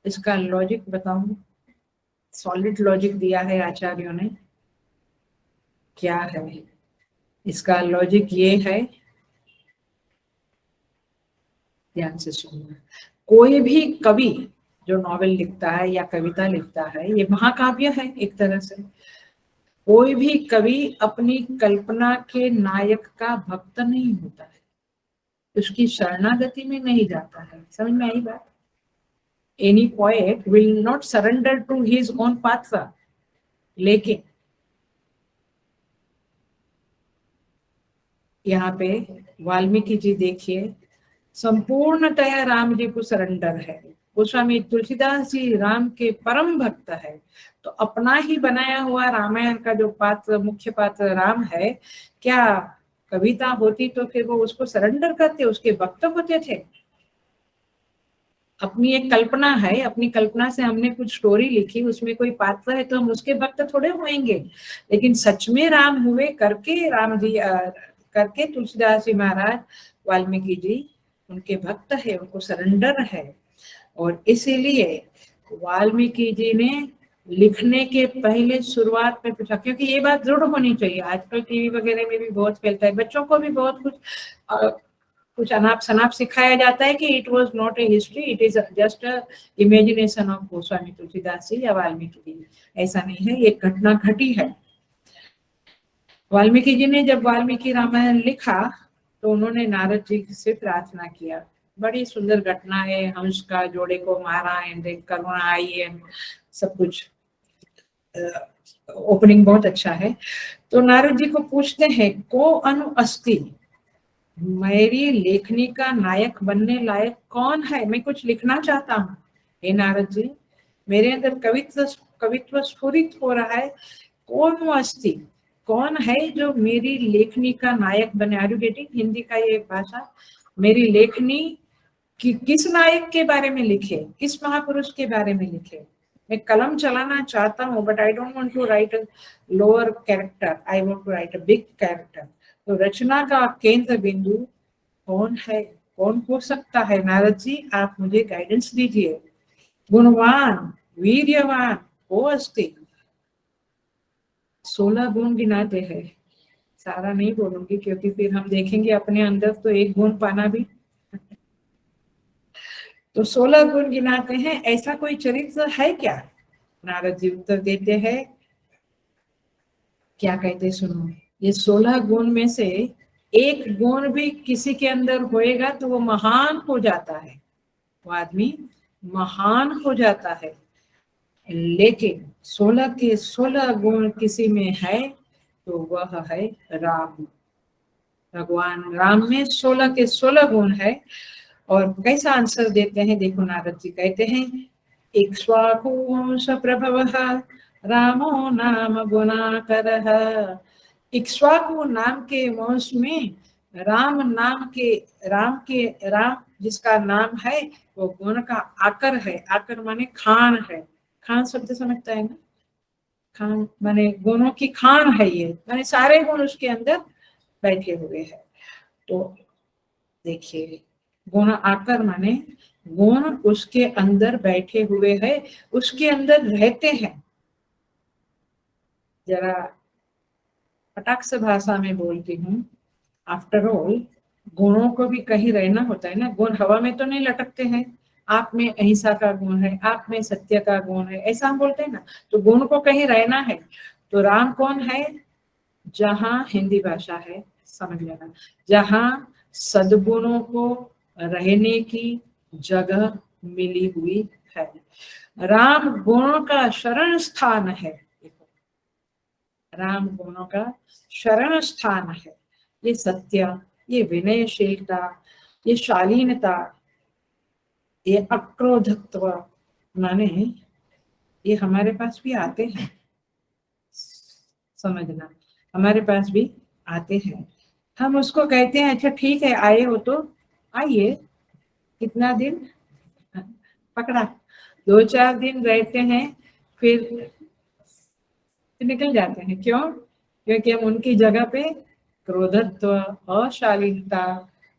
इसका लॉजिक बताऊं, सॉलिड लॉजिक दिया है आचार्यों ने। क्या है इसका लॉजिक? ये है, ध्यान से सुनना। कोई भी कवि जो नॉवेल लिखता है या कविता लिखता है, ये महाकाव्य है एक तरह से। कोई भी कवि अपनी कल्पना के नायक का भक्त नहीं होता है, उसकी शरणागति में नहीं जाता है। समझ में आई बात? Any poet will not surrender to his own path। लेकिन यहाँ पे वाल्मीकि जी देखिए, संपूर्णतया राम जी को सरेंडर है। गोस्वामी तुलसीदास जी राम के परम भक्त है, तो अपना ही बनाया हुआ रामायण का जो पात्र, मुख्य पात्र राम है, क्या कविता होती तो फिर वो उसको सरेंडर करते, उसके भक्त होते थे? अपनी एक कल्पना है, अपनी कल्पना से हमने कुछ स्टोरी लिखी, उसमें कोई पात्र है तो हम उसके भक्त थोड़े होंगे। लेकिन सच में राम हुए करके राम जी करके तुलसीदास जी महाराज, वाल्मीकि जी उनके भक्त है, उनको सरेंडर है। और इसीलिए वाल्मीकि जी ने लिखने के पहले शुरुआत में पूछा, क्योंकि ये बात जरूर होनी चाहिए। आजकल टीवी वगैरह में भी बहुत फैलता है, बच्चों को भी बहुत कुछ अनाप शनाप सिखाया जाता है कि it was not a history, it is just imagination of Goswami Tulsidas ji या वाल्मीकि जी। ऐसा नहीं है, ये घटना घटी है। वाल्मीकि जी ने जब वाल्मीकि रामायण लिखा तो उन्होंने नारद जी से प्रार्थना किया। बड़ी सुंदर घटना है, हंस का जोड़े को मारा एंड करुणा आई एंड सब कुछ, ओपनिंग बहुत अच्छा है। तो नारद जी को पूछते हैं, को अनु अस्ति, मेरी लेखनी का नायक बनने लायक कौन है? मैं कुछ लिखना चाहता हूँ, हे नारद जी, मेरे अंदर कवित्व स्फुरित हो रहा है। कौन अस्ति, कौन है जो मेरी लेखनी का नायक बने? आर यू गेटिंग हिंदी का ये भाषा? मेरी लेखनी किस नायक के बारे में लिखे, किस महापुरुष के बारे में लिखे? मैं कलम चलाना चाहता हूँ, but I don't want to write a lower character, I want to write a big character. तो रचना का केंद्र बिंदु कौन है, कौन हो सकता है? नारद जी आप मुझे गाइडेंस दीजिए। गुणवान, वीर्यवान, वो अस्ति। 16 गुण गिनाते हैं, सारा नहीं बोलूंगी क्योंकि फिर हम देखेंगे अपने अंदर तो एक गुण पाना भी। तो 16 गुण गिनाते हैं, ऐसा कोई चरित्र है क्या? नारद जी उत्तर देते हैं, क्या कहते सुनो, ये 16 गुण में से एक गुण भी किसी के अंदर होएगा तो वो महान हो जाता है, वो आदमी महान हो जाता है। लेकिन 16 के 16 गुण किसी में है तो वह है राम। भगवान राम में 16 के 16 गुण है। और कैसा आंसर देते हैं देखो, नारद जी कहते हैं, इक्ष्वाकु वंश प्रभवः रामो नाम गुणाकरः। इक्ष्वाकु नाम के वंश में राम जिसका नाम है वो गुण का आकर है। आकर माने खान है, खान शब्द समझता है ना, खान माने गुणों की खान है, ये माने सारे गुण उसके अंदर बैठे हुए हैं। तो देखिए, गुण आकर माने गुण उसके अंदर बैठे हुए है, उसके अंदर रहते हैं। जरा कटाक्ष से भाषा में बोलती हूँ, आफ्टर ऑल गुणों को भी कहीं रहना होता है ना। गुण हवा में तो नहीं लटकते हैं। आप में अहिंसा का गुण है, आप में सत्य का गुण है, ऐसा हम बोलते हैं ना। तो गुण को कहीं रहना है। तो राम कौन है? जहाँ हिंदी भाषा है समझ लेना, जहाँ सद्गुणों को रहने की जगह मिली हुई है। राम गुणों का शरण स्थान है। राम गुणों का शरण स्थान है। ये सत्य, ये विनयशीलता, ये शालीनता, ये अक्रोधत्व माने ये हमारे पास भी आते हैं। समझना, हमारे पास भी आते हैं। हम उसको कहते हैं अच्छा ठीक है आए हो तो आइए, कितना दिन पकड़ा, 2-4 दिन रहते हैं फिर निकल जाते हैं। क्यों? क्योंकि हम उनकी जगह पे क्रोधत्व, अशालीनता,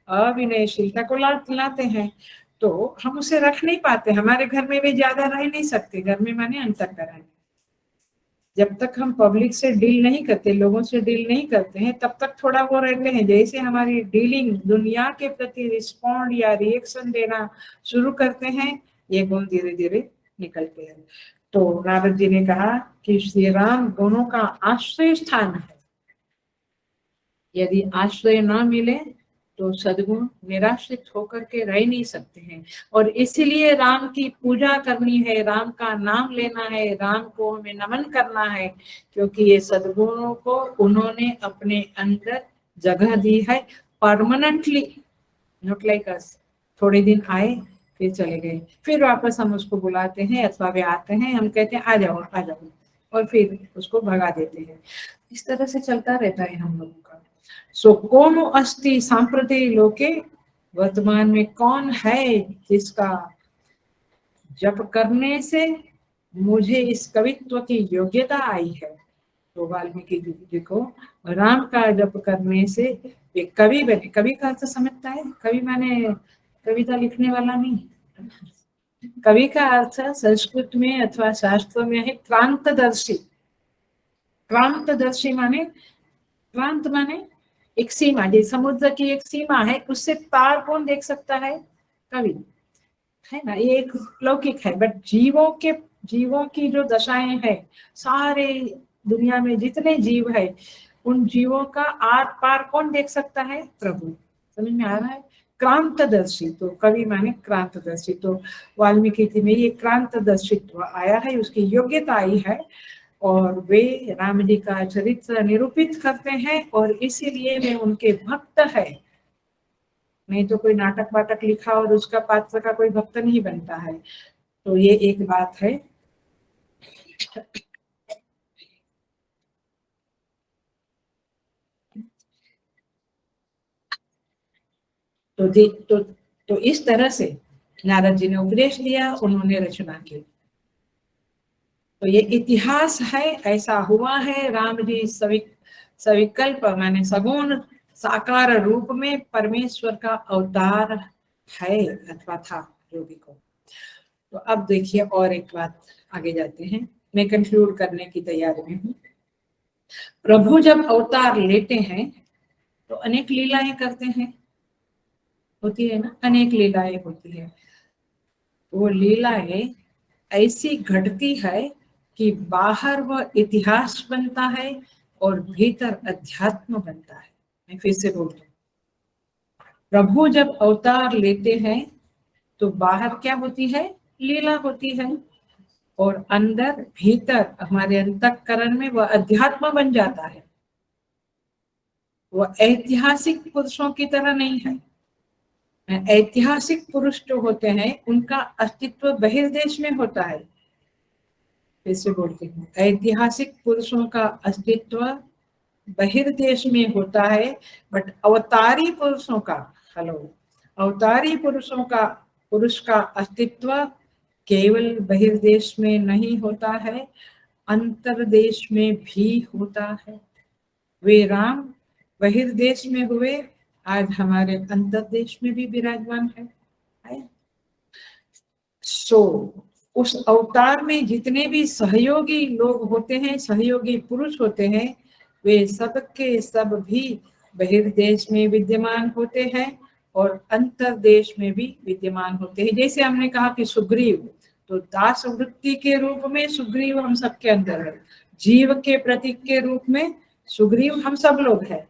अविनयशीलता को लाते हैं। तो हम उसे रख नहीं पाते। हमारे घर में भी ज्यादा रह नहीं सकते। घर में माने अंतःकरण। जब तक हम पब्लिक से डील नहीं करते, लोगों से डील नहीं करते हैं, तब तक थोड़ा वो रहते हैं। जैसे हमारी डीलिंग दुनिया के प्रति रिस्पॉन्ड या रिएक्शन देना शुरू करते हैं, ये गुण धीरे धीरे निकलते हैं। तो नारद जी ने कहा कि श्री राम गुणों का आश्रय स्थान है। यदि आश्रय न मिले तो सद्गुण निराश्रित होकर के रह नहीं सकते हैं। और इसीलिए राम की पूजा करनी है, राम का नाम लेना है, राम को हमें नमन करना है, क्योंकि ये सद्गुणों को उन्होंने अपने अंदर जगह दी है परमानेंटली। नॉट लाइक अस, थोड़े दिन आए फिर चले गए, फिर वापस हम उसको बुलाते हैं अथवा वे आते हैं, हम कहते हैं आ जाओ आ जाओ, और फिर उसको भगा देते हैं। इस तरह से चलता रहता है हम लोगों का। सो कोनो अस्ति सांप्रति लोके, वर्तमान में कौन है जिसका जप करने से मुझे इस कवित्व की योग्यता आई है। तो वाल्मीकि जी को राम का जप करने से एक कवि बने। कवि का अर्थ समझता है? कवि माने कविता लिखने वाला नहीं। कवि का अर्थ संस्कृत में अथवा शास्त्र में है क्रांतदर्शी। क्रांतदर्शी माने, क्रांत माने एक सीमा, जैसे समुद्र की एक सीमा है, उससे पार कौन देख सकता है? कवि, है ना। ये एक लौकिक है, बट जीवों की जो दशाएं हैं, सारे दुनिया में जितने जीव है, उन जीवों का आर पार कौन देख सकता है? प्रभु। समझ में आ रहा है? क्रांतदर्शी, तो कवि माने क्रांतदर्शी। तो वाल्मीकि जी में ये क्रांतदर्शित्व आया है, उसकी योग्यता आई है, और वे राम जी का चरित्र निरूपित करते हैं, और इसीलिए वे उनके भक्त है। नहीं तो कोई नाटक वाटक लिखा और उसका पात्र का कोई भक्त नहीं बनता है। तो ये एक बात है। तो इस तरह से नारद जी ने उपदेश दिया, उन्होंने रचना की। तो ये इतिहास है, ऐसा हुआ है। राम जी सविकल्प माने सगुण साकार रूप में परमेश्वर का अवतार है अथवा था जो भी को। तो अब देखिए और एक बात आगे जाते हैं, मैं कंक्लूड करने की तैयारी में हूँ। प्रभु जब अवतार लेते हैं तो अनेक लीलाएं करते हैं, होती है ना, अनेक लीलाएं होती है। वो लीलाएं ऐसी घटती है कि बाहर वह इतिहास बनता है और भीतर अध्यात्म बनता है। मैं फिर से बोलती हूँ, प्रभु जब अवतार लेते हैं तो बाहर क्या होती है? लीला होती है, और अंदर भीतर हमारे अंतःकरण में वह अध्यात्म बन जाता है। वह ऐतिहासिक पुरुषों की तरह नहीं है। ऐतिहासिक पुरुष जो होते हैं उनका अस्तित्व बहिर्देश में होता है। फिर से बोलती हूँ, ऐतिहासिक पुरुषों का अस्तित्व बहिर्देश में होता है, बट अवतारी पुरुषों का, अवतारी पुरुष का अस्तित्व केवल बहिर्देश में नहीं होता है, अंतरदेश में भी होता है। वे राम बहिर्देश में हुए आज हमारे अंतर्देश में भी विराजमान है। सो उस अवतार में जितने भी सहयोगी लोग होते हैं, सहयोगी पुरुष होते हैं, वे सब के सब भी बहिर्देश में विद्यमान होते हैं और अंतर्देश में भी विद्यमान होते हैं। जैसे हमने कहा कि सुग्रीव, तो दास वृत्ति के रूप में सुग्रीव हम सबके अंदर है, जीव के प्रतीक के रूप में सुग्रीव हम सब लोग हैं।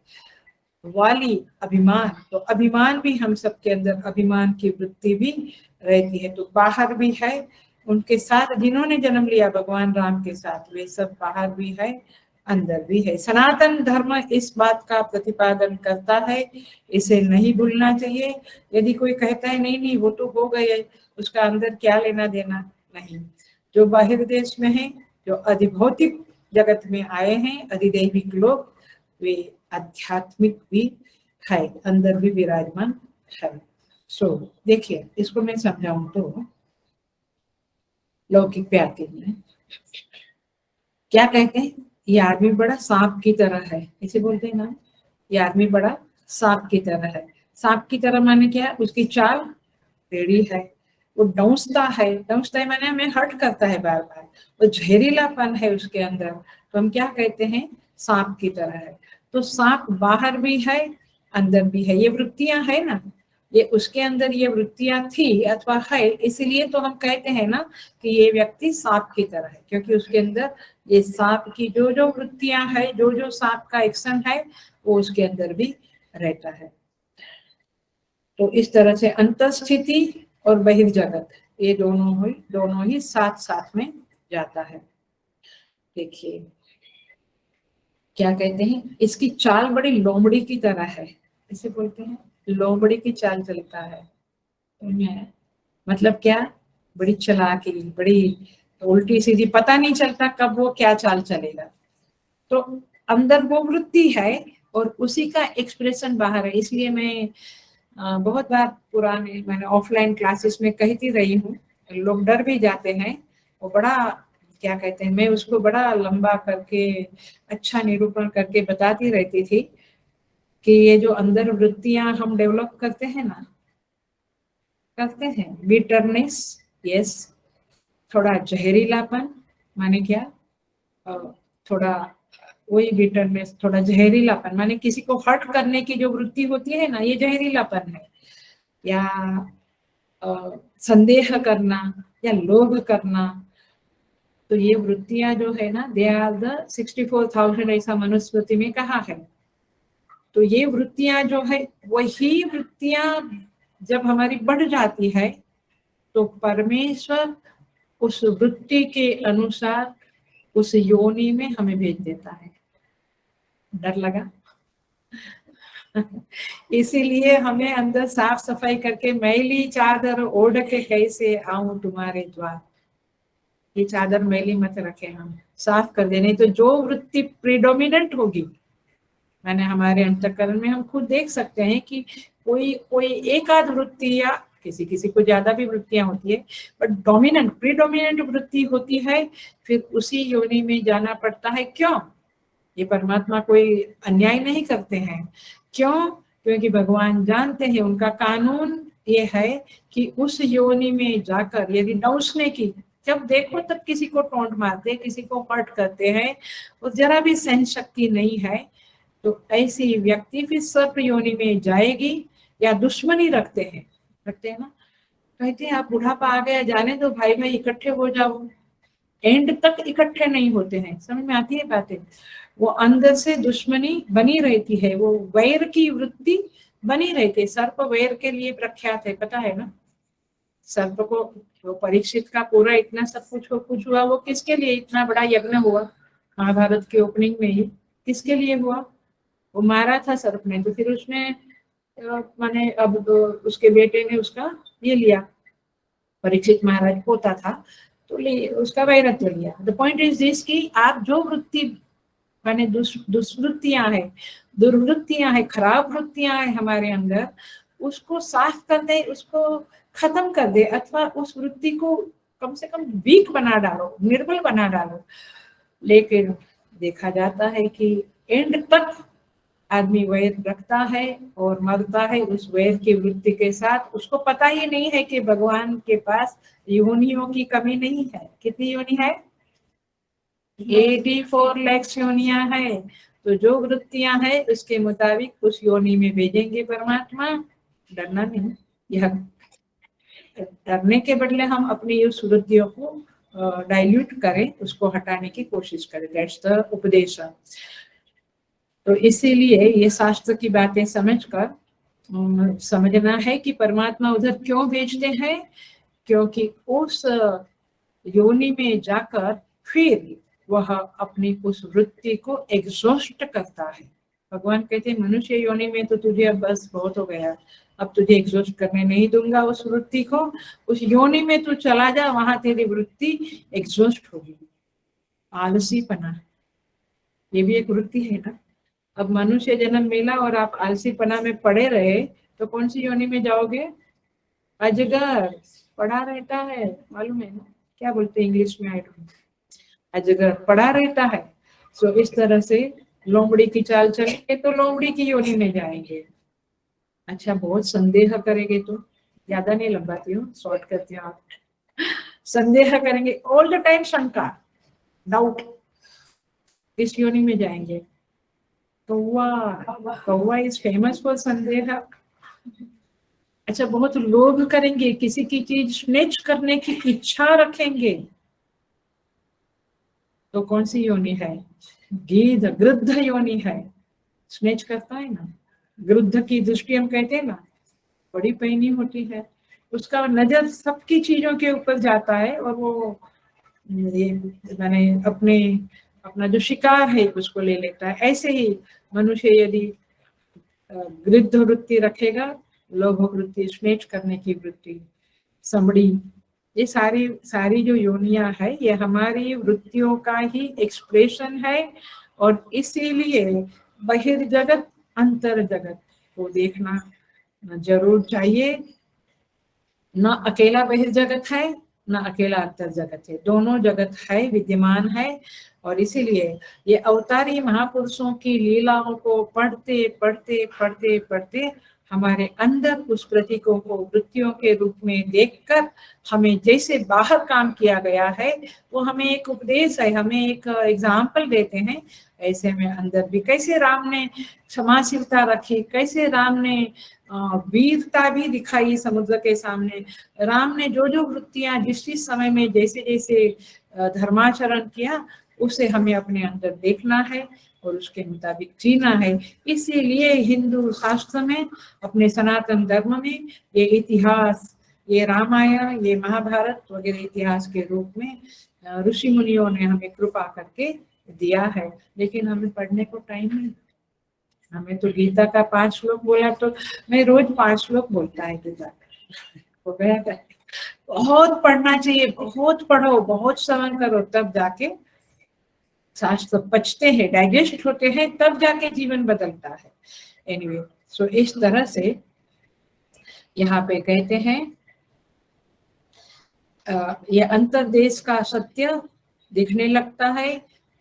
वाली अभिमान, तो अभिमान भी हम सबके अंदर, अभिमान की वृत्ति भी रहती है। तो बाहर भी है, उनके साथ जिन्होंने जन्म लिया भगवान राम के साथ, वे सब बाहर भी है, अंदर भी है। सनातन धर्म इस बात का प्रतिपादन करता है, इसे नहीं भूलना चाहिए। यदि कोई कहता है नहीं नहीं वो तो हो गए, उसका अंदर क्या लेना देना, नहीं। जो बाहर देश में है, जो अधिभौतिक जगत में आए हैं, अधिदैविक लोग, वे आध्यात्मिक भी है, अंदर भी विराजमान है। सो देखिए, इसको मैं समझाऊं तो लौकिक पे आते हैं, क्या कहते हैं, ये आदमी बड़ा सांप की तरह है, ऐसे बोलते हैं ना, ये आदमी बड़ा सांप की तरह है। सांप की तरह माने क्या, उसकी चाल टेढ़ी है, वो डौंसता है माने हमें हर्ट करता है बार बार, वो जहरीलापन है उसके अंदर, तो हम क्या कहते हैं, सांप की तरह है। तो सांप बाहर भी है, अंदर भी है, ये वृत्तियां है ना, ये उसके अंदर ये वृत्तियां थी अथवा है, इसीलिए तो हम कहते हैं ना कि ये व्यक्ति सांप की तरह है, क्योंकि उसके अंदर ये सांप की जो जो वृत्तियां है, जो जो सांप का एक्शन है, वो उसके अंदर भी रहता है। तो इस तरह से अंतस्थिति और बहिर्जगत, ये दोनों ही साथ साथ में जाता है। देखिए क्या कहते हैं, इसकी चाल बड़ी लोमड़ी की तरह है, इसे बोलते हैं लोमड़ी की चाल चलता है। मतलब क्या, बड़ी चालाकी, बड़ी उल्टी सीधी, पता नहीं चलता कब वो क्या चाल चलेगा। तो अंदर वो वृत्ति है और उसी का एक्सप्रेशन बाहर है। इसलिए मैं बहुत बार पुराने, मैंने ऑफलाइन क्लासेस में कहती रही हूँ, लोग डर भी जाते हैं, वो बड़ा क्या कहते हैं, मैं उसको बड़ा लंबा करके अच्छा निरूपण करके बताती रहती थी कि ये जो अंदर वृत्तियां हम डेवलप करते हैं ना, करते हैं, बिटरनेस, यस, थोड़ा जहरीलापन, माने क्या, थोड़ा वही बिटरनेस, थोड़ा जहरीलापन, माने किसी को हर्ट करने की जो वृत्ति होती है ना, ये जहरीलापन है। या संदेह करना या लोभ करना, तो ये वृत्तियां जो है ना, दे आर द 64,000, ऐसा मनुस्मृति में कहा है। तो ये वृत्तियां जो है, वही वृत्तियां जब हमारी बढ़ जाती है, तो परमेश्वर उस वृत्ति के अनुसार उस योनि में हमें भेज देता है। डर लगा? इसीलिए हमें अंदर साफ सफाई करके, मैली चादर ओढ़ के कैसे आऊं तुम्हारे द्वार, ये चादर मैली मत रखे, हम साफ कर देने। तो जो वृत्ति प्रीडोमिनेंट होगी, मैंने हमारे अंतःकरण में हम खुद देख सकते हैं कि कोई एक आध वृत्ति, या किसी किसी को ज्यादा भी वृत्तियां होती है, बट डोमिनेंट प्रीडोमिनेंट वृत्ति होती है, फिर उसी योनि में जाना पड़ता है। क्यों? ये परमात्मा कोई अन्याय नहीं करते हैं। क्यों? क्योंकि भगवान जानते हैं, उनका कानून ये है कि उस योनि में जाकर यदि डौसने की, जब देखो तब किसी को टोंट मारते, किसी को हर्ट करते हैं, और जरा भी सहन शक्ति नहीं है, तो ऐसी व्यक्ति फिर सर्प योनि में जाएगी। या दुश्मनी रखते हैं ना, कहते हैं आप बुढ़ापा आ गया, जाने दो भाई भाई इकट्ठे हो जाओ, एंड तक इकट्ठे नहीं होते हैं। समझ में आती है बातें? वो अंदर से दुश्मनी बनी रहती है, वो वैर की वृत्ति बनी रहती है। सर्प वैर के लिए प्रख्यात है, पता है ना? सर्प को, वो परीक्षित का पूरा इतना सब कुछ हुआ, वो किसके लिए इतना बड़ा यज्ञ हुआ महाभारत के ओपनिंग में ही, किसके लिए हुआ? वो मारा था सर्प ने, तो फिर उसने माने अब उसके बेटे ने उसका ये लिया, परीक्षित महाराज पोता था, तो उसका वैरत्व लिया। द पॉइंट इज दिस कि आप जो वृत्ति माने दुष्वृत्तियां है, दुर्वृत्तियां है, खराब वृत्तियां है हमारे अंदर, उसको साफ कर दे, उसको खत्म कर दे, अथवा उस वृत्ति को कम से कम वीक बना डालो, निर्बल बना डालो। लेकिन देखा जाता है कि एंड तक आदमी वैर रखता है और मरता है उस वैर की वृत्ति के साथ। उसको पता ही नहीं है कि भगवान के पास योनियों की कमी नहीं है। कितनी योनि है? 84 लाख योनियां है। तो जो वृत्तियां हैं उसके मुताबिक उस योनि में भेजेंगे परमात्मा। डरना नहीं, यह डरने के बदले हम अपनी उस वृत्तियों को डाइल्यूट करें, उसको हटाने की कोशिश करें। दैट्स द उपदेश। तो इसीलिए ये शास्त्र की बातें समझकर समझना है कि परमात्मा उधर क्यों भेजते हैं, क्योंकि उस योनि में जाकर फिर वह अपनी उस वृत्ति को एग्जॉस्ट करता है। भगवान कहते हैं मनुष्य योनि में तो तुझे अब बस बहुत हो गया, अब तुझे एग्जॉस्ट करने नहीं दूंगा उस वृत्ति को। उस योनि में तू चला जा, वहां तेरी वृत्ति एग्जॉस्ट होगी। आलसीपना, ये भी एक वृत्ति है ना। अब मनुष्य जन्म मिला और आप आलसीपना में पड़े रहे तो कौन सी योनि में जाओगे? अजगर पड़ा रहता है, मालूम है ना क्या बोलते हैं इंग्लिश में? आई डोंट, अजगर पड़ा रहता है। सो इस तरह से लोमड़ी की चाल चलेंगे तो लोमड़ी की योनि में जाएंगे। अच्छा, बहुत संदेह करेंगे तो, ज्यादा नहीं लंबाती हूँ, शॉर्ट करती हूँ। आप संदेह करेंगे ऑल द टाइम, शंका, डाउट, इस योनि में जाएंगे। कौवा इज फेमस फॉर संदेह। अच्छा, बहुत लोभ करेंगे, किसी की चीज स्नेच करने की इच्छा रखेंगे, तो कौन सी योनि है? गीध, गृद्ध योनि है। स्नेच करता है ना, गृद्ध की दृष्टि हम कहते हैं ना, बड़ी पैनी होती है, उसका नजर सबकी चीजों के ऊपर जाता है और वो ये मैंने अपना जो शिकार है उसको ले लेता है। ऐसे ही मनुष्य यदि गृद्ध वृत्ति रखेगा, लोभ वृत्ति, स्नेच करने की वृत्ति, समड़ी, ये सारी जो योनियां है ये हमारी वृत्तियों का ही एक्सप्रेशन है। और इसीलिए बहिर्जगत अंतर जगत को देखना जरूर चाहिए। न अकेला बहिर्जगत है, न अकेला अंतर जगत है, दोनों जगत है, विद्यमान है। और इसीलिए ये अवतारी महापुरुषों की लीलाओं को पढ़ते पढ़ते पढ़ते पढ़ते हमारे अंदर उस प्रतीकों को वृत्तियों के रूप में देखकर हमें जैसे बाहर काम किया गया है वो हमें एक उपदेश है, हमें एक एग्जाम्पल देते हैं। ऐसे में अंदर भी कैसे राम ने क्षमाशीलता रखी, कैसे राम ने वीरता भी दिखाई समुद्र के सामने। राम ने जो जो वृत्तियां जिस जिस समय में जैसे जैसे धर्माचरण किया उसे हमें अपने अंदर देखना है और उसके मुताबिक जीना है। इसीलिए हिंदू शास्त्र में, अपने सनातन धर्म में ये इतिहास, ये रामायण, ये महाभारत वगैरह इतिहास के रूप में ऋषि मुनियों ने हमें कृपा करके दिया है। लेकिन हमें पढ़ने को टाइम नहीं। हमें तो गीता का 5 श्लोक बोला तो मैं रोज 5 श्लोक बोलता है गीता हो गया। बहुत पढ़ना चाहिए, बहुत पढ़ो, बहुत श्रवण करो, तब जाके शास्त्र पचते हैं, डाइजेस्ट होते हैं, तब जाके जीवन बदलता है। एनीवे, सो इस तरह से यहाँ पे कहते हैं ये अंतर्देश का सत्य दिखने लगता है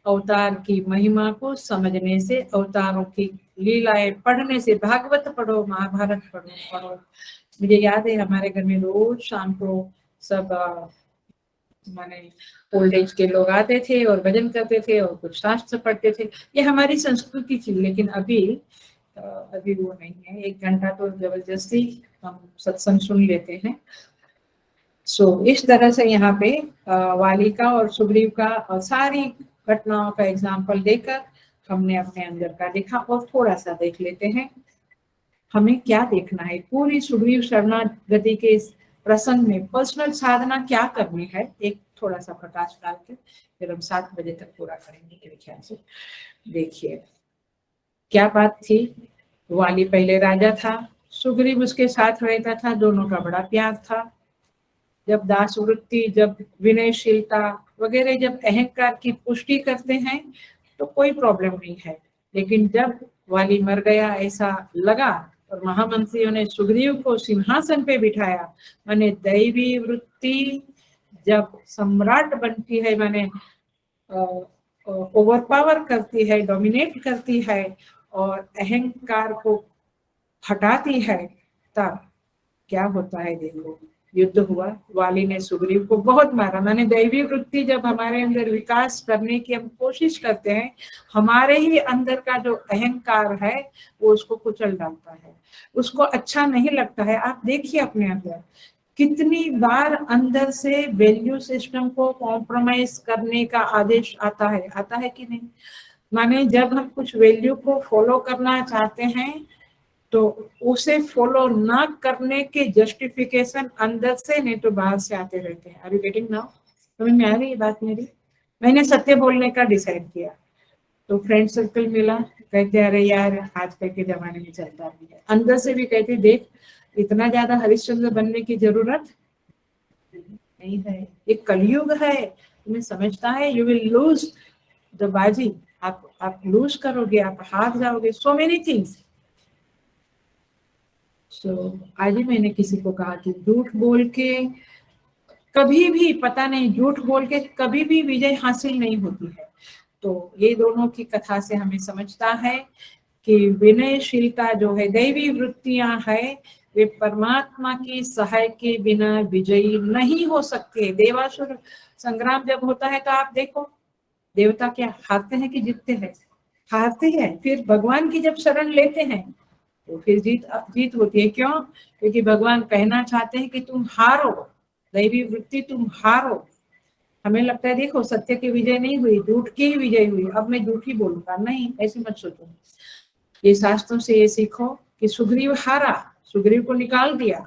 अवतार की महिमा को समझने से, अवतारों की लीलाएं पढ़ने से। भागवत पढ़ो, महाभारत पढ़ो। मुझे याद है हमारे घर में रोज शाम को सब माने ओल्ड एज के लोग आते थे और भजन करते थे और कुछ शास्त्र पढ़ते थे। ये हमारी संस्कृति थी। लेकिन अभी वो नहीं है। 1 घंटा तो जबरदस्ती हम सत्संग सुन लेते हैं। सो इस तरह से यहाँ पे वाली का और सुग्रीव का और सारी घटनाओं का एग्जाम्पल देकर हमने अपने अंदर का देखा। और थोड़ा सा देख लेते हैं हमें क्या देखना है पूरी सुग्रीव शरणागति के प्रसंग में। पर्सनल साधना क्या करनी है, एक थोड़ा सा प्रकाश डाल के फिर हम 7 बजे तक पूरा करेंगे मेरे ख्याल से। देखिए क्या बात थी। वाली पहले राजा था, सुग्रीव उसके साथ रहता था, दोनों का बड़ा प्यार था। जब दास वृत्ति, जब विनयशीलता वगैरह, जब अहंकार की पुष्टि करते हैं तो कोई प्रॉब्लम नहीं है। लेकिन जब वाली मर गया ऐसा लगा और महामंत्रियों ने सुग्रीव को सिंहासन पे बिठाया, माने दैवी वृत्ति जब सम्राट बनती है, माने ओवरपावर करती है, डोमिनेट करती है, और अहंकार को हटाती है, तब क्या होता है देखो। युद्ध हुआ, वाली ने सुग्रीव को बहुत मारा। मैंने दैवी वृत्ति जब हमारे अंदर विकास करने की हम कोशिश करते हैं, हमारे ही अंदर का जो अहंकार है वो उसको कुचल डालता है, उसको अच्छा नहीं लगता है। आप देखिए अपने अंदर कितनी बार अंदर से वैल्यू सिस्टम को कॉम्प्रोमाइज करने का आदेश आता है कि नहीं। माने जब हम कुछ वैल्यू को फॉलो करना चाहते हैं तो उसे फॉलो ना करने के जस्टिफिकेशन अंदर से नहीं तो बाहर से आते रहते हैं। Are you getting now? समझ में आ रही है बात मेरी? मैंने सत्य बोलने का डिसाइड किया तो फ्रेंड सर्कल मिला, कहते अरे यार आजकल के जमाने में चलता नहीं है। अंदर से भी कहते देख इतना ज्यादा हरिश्चंद्र बनने की जरूरत नहीं है, ये कलयुग है, तुम्हें समझता है यू विल लूज द बाजी, आप लूज करोगे, आप हार जाओगे, सो मेनी थिंग्स। आज ही मैंने किसी को कहा कि झूठ बोल के कभी भी, पता नहीं, झूठ बोल के कभी भी विजय हासिल नहीं होती है। तो ये दोनों की कथा से हमें समझता है कि विनयशीलता जो है, दैवी वृत्तियां है, वे परमात्मा की सहाय के बिना विजयी नहीं हो सकते। देवासुर संग्राम जब होता है तो आप देखो देवता क्या हारते हैं कि जीतते हैं? हारते हैं। फिर भगवान की जब शरण लेते हैं तो फिर जीत होती है। क्यों? क्योंकि भगवान कहना चाहते हैं कि तुम हारो, दैवी वृत्ति तुम हारो। हमें लगता है देखो सत्य की विजय नहीं हुई, झूठ की ही विजय हुई, अब मैं झूठ ही बोलूंगा। नहीं, ऐसे मत सोचो। ये शास्त्रों से ये सीखो कि सुग्रीव हारा, सुग्रीव को निकाल दिया,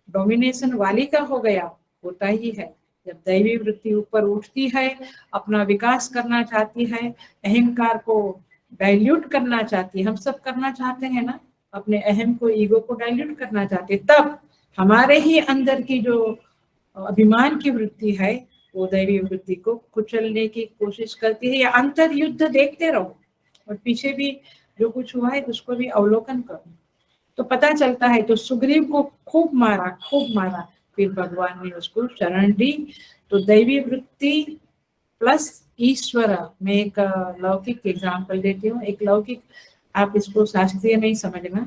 डोमिनेशन वाली का हो गया। होता ही है जब दैवी वृत्ति ऊपर उठती है, अपना विकास करना चाहती है, अहंकार को डाइल्यूट करना चाहती है। हम सब करना चाहते हैं ना, अपने अहम को, ईगो को डाइल्यूट करना चाहते हैं। तब हमारे ही अंदर की जो अभिमान की वृत्ति है वो दैवी वृत्ति को कुचलने की कोशिश करती है। या अंतर युद्ध देखते रहो और पीछे भी जो कुछ हुआ है उसको भी अवलोकन करो तो पता चलता है। तो सुग्रीव को खूब मारा, फिर भगवान ने उसको शरण दी। तो दैवी वृत्ति प्लस ईश्वर, मैं एक लौकिक एग्जाम्पल देती हूँ। एक लौकिक, आप इसको शास्त्रीय नहीं समझना।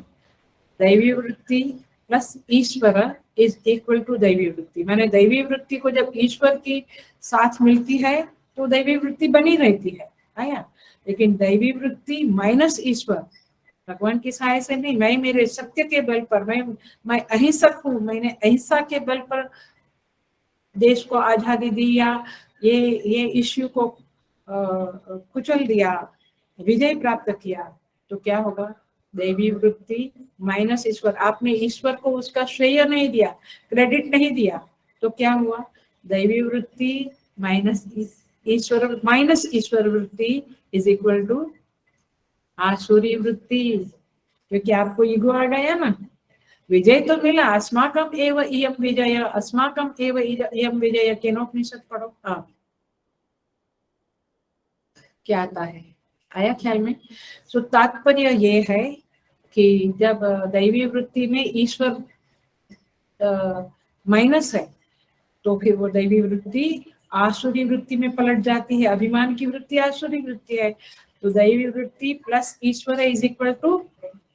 दैवी वृत्ति प्लस ईश्वर इज इक्वल टू दैवी वृत्ति। मैंने दैवी वृत्ति को जब ईश्वर की साथ मिलती है तो दैवी वृत्ति बनी रहती है, आया। लेकिन दैवी वृत्ति माइनस ईश्वर, भगवान की सहाय से नहीं, मैं मेरे सत्य के बल पर, मैं अहिंसक हूँ, मैंने अहिंसा के बल पर देश को आजादी दी या ये इश्यू को कुचल दिया, विजय प्राप्त किया, तो क्या होगा? दैवी वृत्ति माइनस ईश्वर। आपने ईश्वर को उसका श्रेय नहीं दिया, क्रेडिट नहीं दिया, तो क्या हुआ? दैवी वृत्ति माइनस ईश्वर वृत्ति इज इक्वल टू आसुरी वृत्ति। क्योंकि आपको ईगो आ गया ना, विजय तो मिला, अस्माकम एव इयं विजय, अस्माकम एव इयं विजय। केनोपनिषद पढ़ो। हाँ, क्या आता है, आया ख्याल में? सो तात्पर्य ये है कि जब दैवी वृत्ति में ईश्वर माइनस है तो फिर वो दैवी वृत्ति आसुरी वृत्ति में पलट जाती है। अभिमान की वृत्ति आसुरी वृत्ति है, तो दैवी वृत्ति प्लस ईश्वर इज इक्वल टू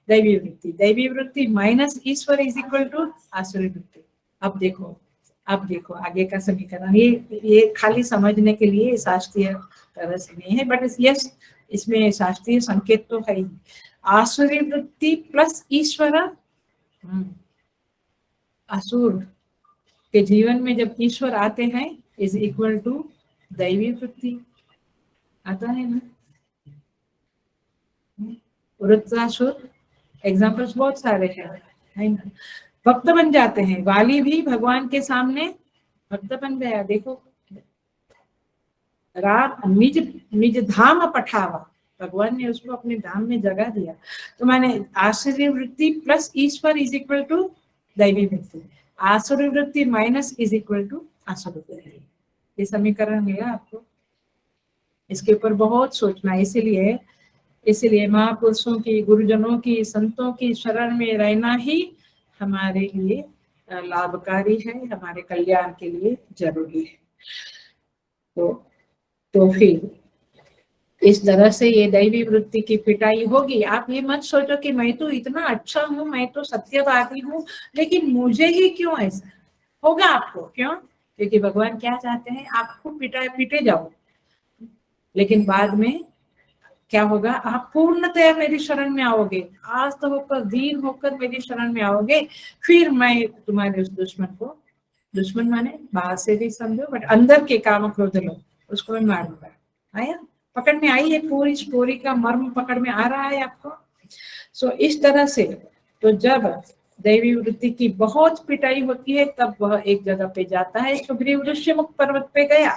दैवी वृत्ति, दैवी वृत्ति माइनस ईश्वर इज इक्वल टू आसुरी वृत्ति। अब देखो आगे का समीकरण। ये खाली समझने के लिए शास्त्रीय तरह से नहीं है, बट यस इसमें शास्त्रीय संकेत तो है ही। आसुरी वृत्ति प्लस ईश्वर, असुर के जीवन में जब ईश्वर आते हैं इज इक्वल टू दैवी वृत्ति। आता है ना? वृत्रासुर एग्जाम्पल्स बहुत सारे हैं, है ना? भक्त बन जाते हैं। वाली भी भगवान के सामने भक्त बन गया। देखो, राम निज धाम पठावा, भगवान ने उसको अपने धाम में जगह दिया। तो मैंने आसुरी वृत्ति प्लस ईश्वर इज इक्वल टू दैवी वृत्ति, आसुरी वृत्ति माइनस इज इक्वल टू आसुरी वृत्ति। ये समीकरण मिला आपको? इसके ऊपर बहुत सोचना। इसीलिए महापुरुषों की, गुरुजनों की, संतों की शरण में रहना ही हमारे लिए लाभकारी है, हमारे कल्याण के लिए जरूरी है। तो फिर इस तरह से ये दैवी वृत्ति की पिटाई होगी। आप ये मत सोचो कि मैं तो इतना अच्छा हूँ, मैं तो सत्यवादी हूँ, लेकिन मुझे ही क्यों ऐसा होगा। आपको क्यों? क्योंकि भगवान क्या चाहते हैं, आपको पीटे जाओ, लेकिन बाद में क्या होगा, आप पूर्णतया मेरी शरण में आओगे, आस्त होकर दीन होकर मेरी शरण में आओगे, फिर मैं तुम्हारे उस दुश्मन को, दुश्मन माने बाहर से भी समझो बट अंदर के काम क्रोध लो, उसको मैं मार दूंगा। आया पकड़ में आई है, पूरी स्टोरी का मर्म पकड़ में आ रहा है आपको। सो इस तरह से तो जब दैवी वृत्ति की बहुत पिटाई होती है तब वह एक जगह पे जाता है। सुग्रीव ऋषिमुख पर्वत पे गया।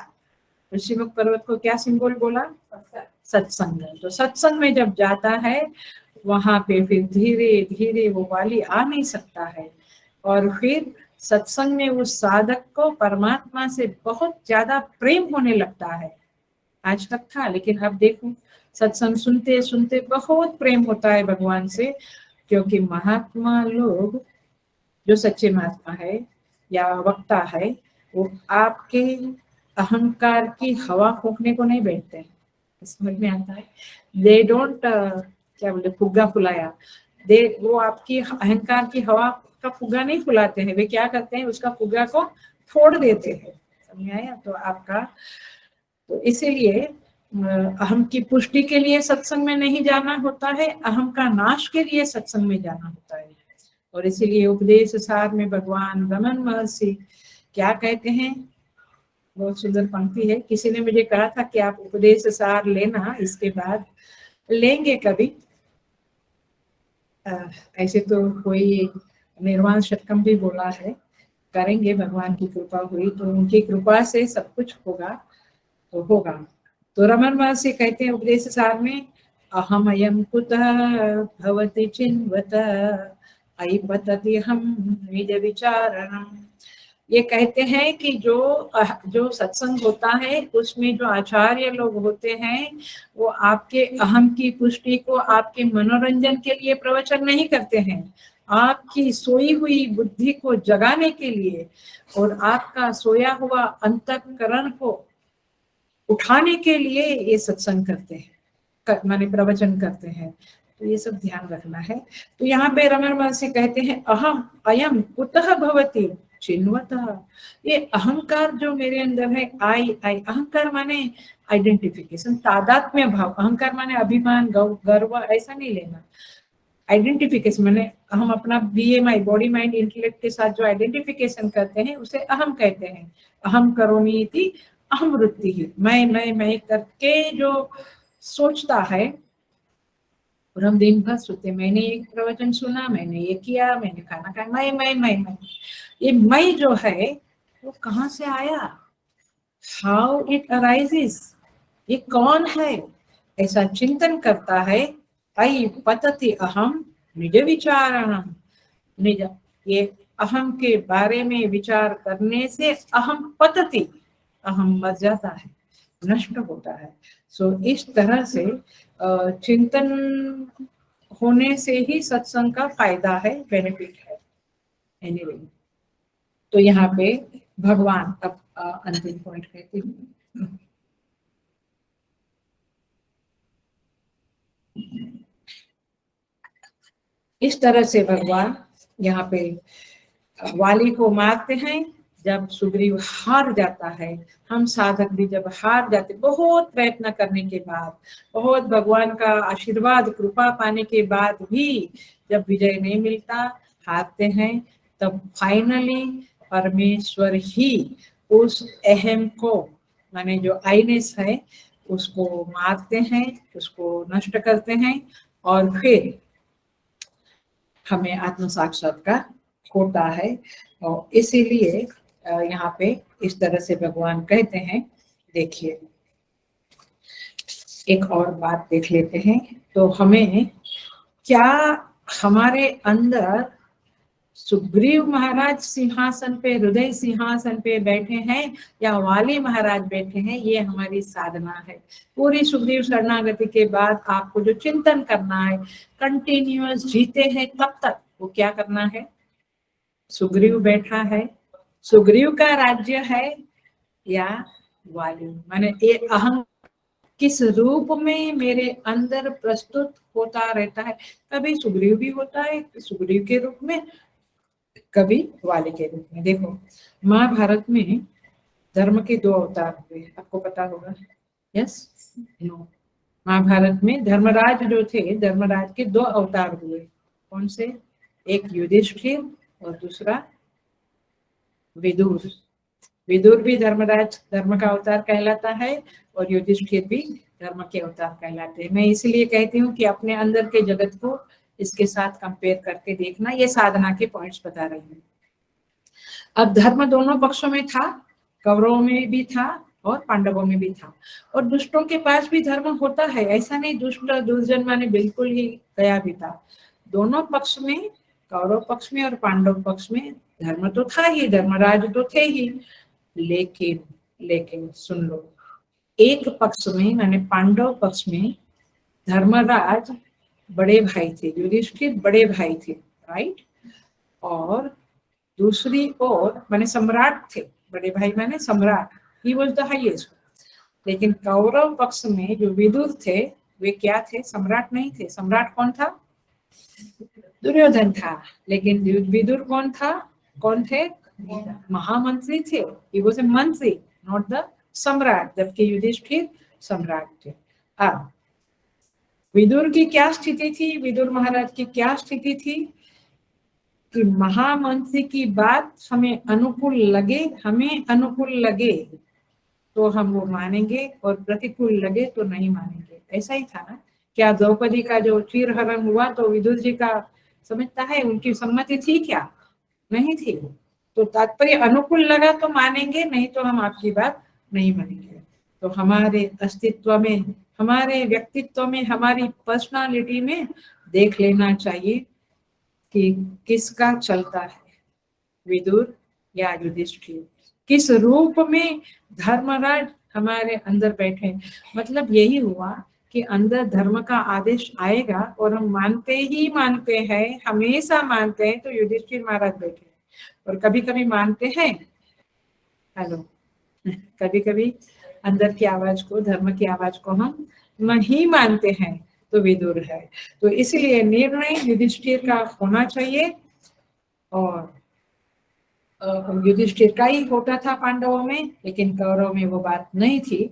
ऋषिमुख पर्वत को क्या सिंबल बोला? सत्संग। तो सत्संग में जब जाता है वहां पे फिर धीरे धीरे वो वाली आ नहीं सकता है, और फिर सत्संग में उस साधक को परमात्मा से बहुत ज्यादा प्रेम होने लगता है। आज तक था, लेकिन अब देखो सत्संग सुनते सुनते बहुत प्रेम होता है भगवान से, क्योंकि महात्मा लोग जो सच्चे महात्मा है या वक्ता है, वो आपके अहंकार की हवा फूकने को नहीं बैठते हैं। समझ में आता है? दे डोंट क्या बोलते, फुग्गा फुलाया दे, वो आपकी अहंकार की हवा का फुग्गा नहीं फुलाते हैं। वे क्या करते हैं, उसका फुग्गा को फोड़ देते हैं। समझ में आया? तो आपका, तो इसीलिए अहम की पुष्टि के लिए सत्संग में नहीं जाना होता है, अहम का नाश के लिए सत्संग में जाना होता है। और इसीलिए उपदेश सार में भगवान रमन महर्षि क्या कहते हैं, बहुत सुंदर पंक्ति है। किसी ने मुझे कहा था कि आप उपदेश सार लेना, इसके बाद लेंगे कभी। ऐसे तो कोई निर्वाण षटकम भी बोला है, करेंगे, भगवान की कृपा हुई तो उनकी कृपा से सब कुछ होगा तो होगा। तो रमन महर्षि कहते हैं उपदेश सार में, अहम अयम कुतः भवति चिन्वत अयि पतति हम निज विचारणम। ये कहते हैं कि जो सत्संग होता है उसमें जो आचार्य लोग होते हैं वो आपके अहम की पुष्टि को आपके मनोरंजन के लिए प्रवचन नहीं करते हैं, आपकी सोई हुई बुद्धि को जगाने के लिए और आपका सोया हुआ अंतःकरण को उठाने के लिए ये सत्संग करते हैं, माने प्रवचन करते हैं। तो ये सब ध्यान रखना है। तो यहाँ पे रमन महर्षि कहते हैं, अहम अयम कुतः भवति चिन्वतः। ये अहंकार जो मेरे अंदर है, आई अहंकार माने आइडेंटिफिकेशन, तादात्म्य भाव। अहंकार माने अभिमान, गर्व, ऐसा नहीं लेना। आइडेंटिफिकेशन माने हम अपना BMI, बॉडी माइंड इंटेलेक्ट के साथ जो आइडेंटिफिकेशन करते हैं उसे अहम कहते हैं। अहम करोमि इति अहम वृत्ति ही, मैं करके जो सोचता है। और हम दिन भर सोते, मैंने एक प्रवचन सुना, मैंने ये किया, मैंने खाना खाया, मैं। ये मैं जो है वो कहाँ से आया? How it arises? ये कौन है? ऐसा चिंतन करता है। अयि पतति अहम निज विचारणम। निज, ये अहम के बारे में विचार करने से अहम पतति, अहम मर जाता है, नष्ट होता है। सो इस तरह से चिंतन होने से ही सत्संग का फायदा है, बेनिफिट है। एनीवे, तो यहाँ पे भगवान, अब अंतिम पॉइंट कहती हूँ। इस तरह से भगवान यहाँ पे वाली को मारते हैं जब सुग्रीव हार जाता है। हम साधक भी जब हार जाते, बहुत प्रयत्न करने के बाद, बहुत भगवान का आशीर्वाद कृपा पाने के बाद भी जब विजय नहीं मिलता, हारते हैं, तब फाइनली परमेश्वर ही उस अहम को, माने जो आईनेस है, उसको मारते हैं, उसको नष्ट करते हैं, और फिर हमें आत्म साक्षात्कार होता है। और इसीलिए यहाँ पे इस तरह से भगवान कहते हैं। देखिए एक और बात देख लेते हैं, तो हमें क्या, हमारे अंदर सुग्रीव महाराज सिंहासन पे, हृदय सिंहासन पे बैठे हैं या वाली महाराज बैठे हैं, ये हमारी साधना है। पूरी सुग्रीव शरणागति के बाद आपको जो चिंतन करना है, कंटिन्यूअस जीते हैं तब तक, वो क्या करना है? सुग्रीव बैठा है, सुग्रीव का राज्य है या वाली, माने ये अहम किस रूप में मेरे अंदर प्रस्तुत होता रहता है। कभी सुग्रीव भी होता है, सुग्रीव के रूप में, कभी वाली के रूप में। देखो महाभारत में धर्म के 2 अवतार हुए, आपको पता होगा। यस नो, महाभारत में धर्मराज जो थे, धर्मराज के 2 अवतार हुए। कौन से? एक युधिष्ठिर और दूसरा विदुर। विदुर भी धर्मराज धर्म का अवतार कहलाता है और युधिष्ठिर भी धर्म के अवतार कहलाते हैं। मैं इसलिए कहती हूँ कि अपने अंदर के जगत को इसके साथ कंपेयर करके देखना, ये साधना के पॉइंट्स बता रही हूँ। अब धर्म दोनों पक्षों में था, कौरवों में भी था और पांडवों में भी था। और दुष्टों के पास भी धर्म होता है, ऐसा नहीं दुष्ट दुर्जन माने बिल्कुल ही गया भी था। दोनों पक्ष में, कौरव पक्ष में और पांडव पक्ष में धर्म तो था ही, धर्मराज तो थे ही। लेकिन सुन लो, एक पक्ष में माने पांडव पक्ष में धर्मराज बड़े भाई थे, युधिष्ठिर बड़े भाई थे, राइट। और दूसरी ओर माने सम्राट थे, बड़े भाई माने सम्राट, ही वाज द हाईएस्ट। लेकिन कौरव पक्ष में जो विदुर थे वे क्या थे? सम्राट नहीं थे। सम्राट कौन था? दुर्योधन था। लेकिन विदुर कौन था? कौन थे? महामंत्री थे। ही वाज अ मंत्री, नॉट द सम्राट, जबकि युधिष्ठिर सम्राट थे। अब विदुर की क्या स्थिति थी? विदुर महाराज की क्या स्थिति थी कि महामंत्री की बात हमें अनुकूल लगे तो हम वो मानेंगे और प्रतिकूल लगे तो नहीं मानेंगे। ऐसा ही था ना? क्या द्रौपदी का जो चीरहरण हुआ तो विदुर जी का समझता है उनकी सम्मति थी क्या? नहीं थी। तो तात्पर्य अनुकूल लगा तो मानेंगे, नहीं तो हम आपकी बात नहीं मानेंगे। तो हमारे अस्तित्व में, हमारे व्यक्तित्व में, हमारी पर्सनालिटी में देख लेना चाहिए कि किसका चलता है, विदुर या युधिष्ठिर। किस रूप में धर्मराज हमारे अंदर बैठे। मतलब यही हुआ कि अंदर धर्म का आदेश आएगा और हम मानते हैं, हमेशा मानते हैं। तो युधिष्ठिर महाराज बैठे और कभी कभी मानते हैं, हेलो, कभी कभी अंदर की आवाज को, धर्म की आवाज को हम नहीं मानते हैं, तो विदुर है। तो इसलिए निर्णय युधिष्ठिर का होना चाहिए और युधिष्ठिर का ही होता था पांडवों में, लेकिन कौरव में वो बात नहीं थी।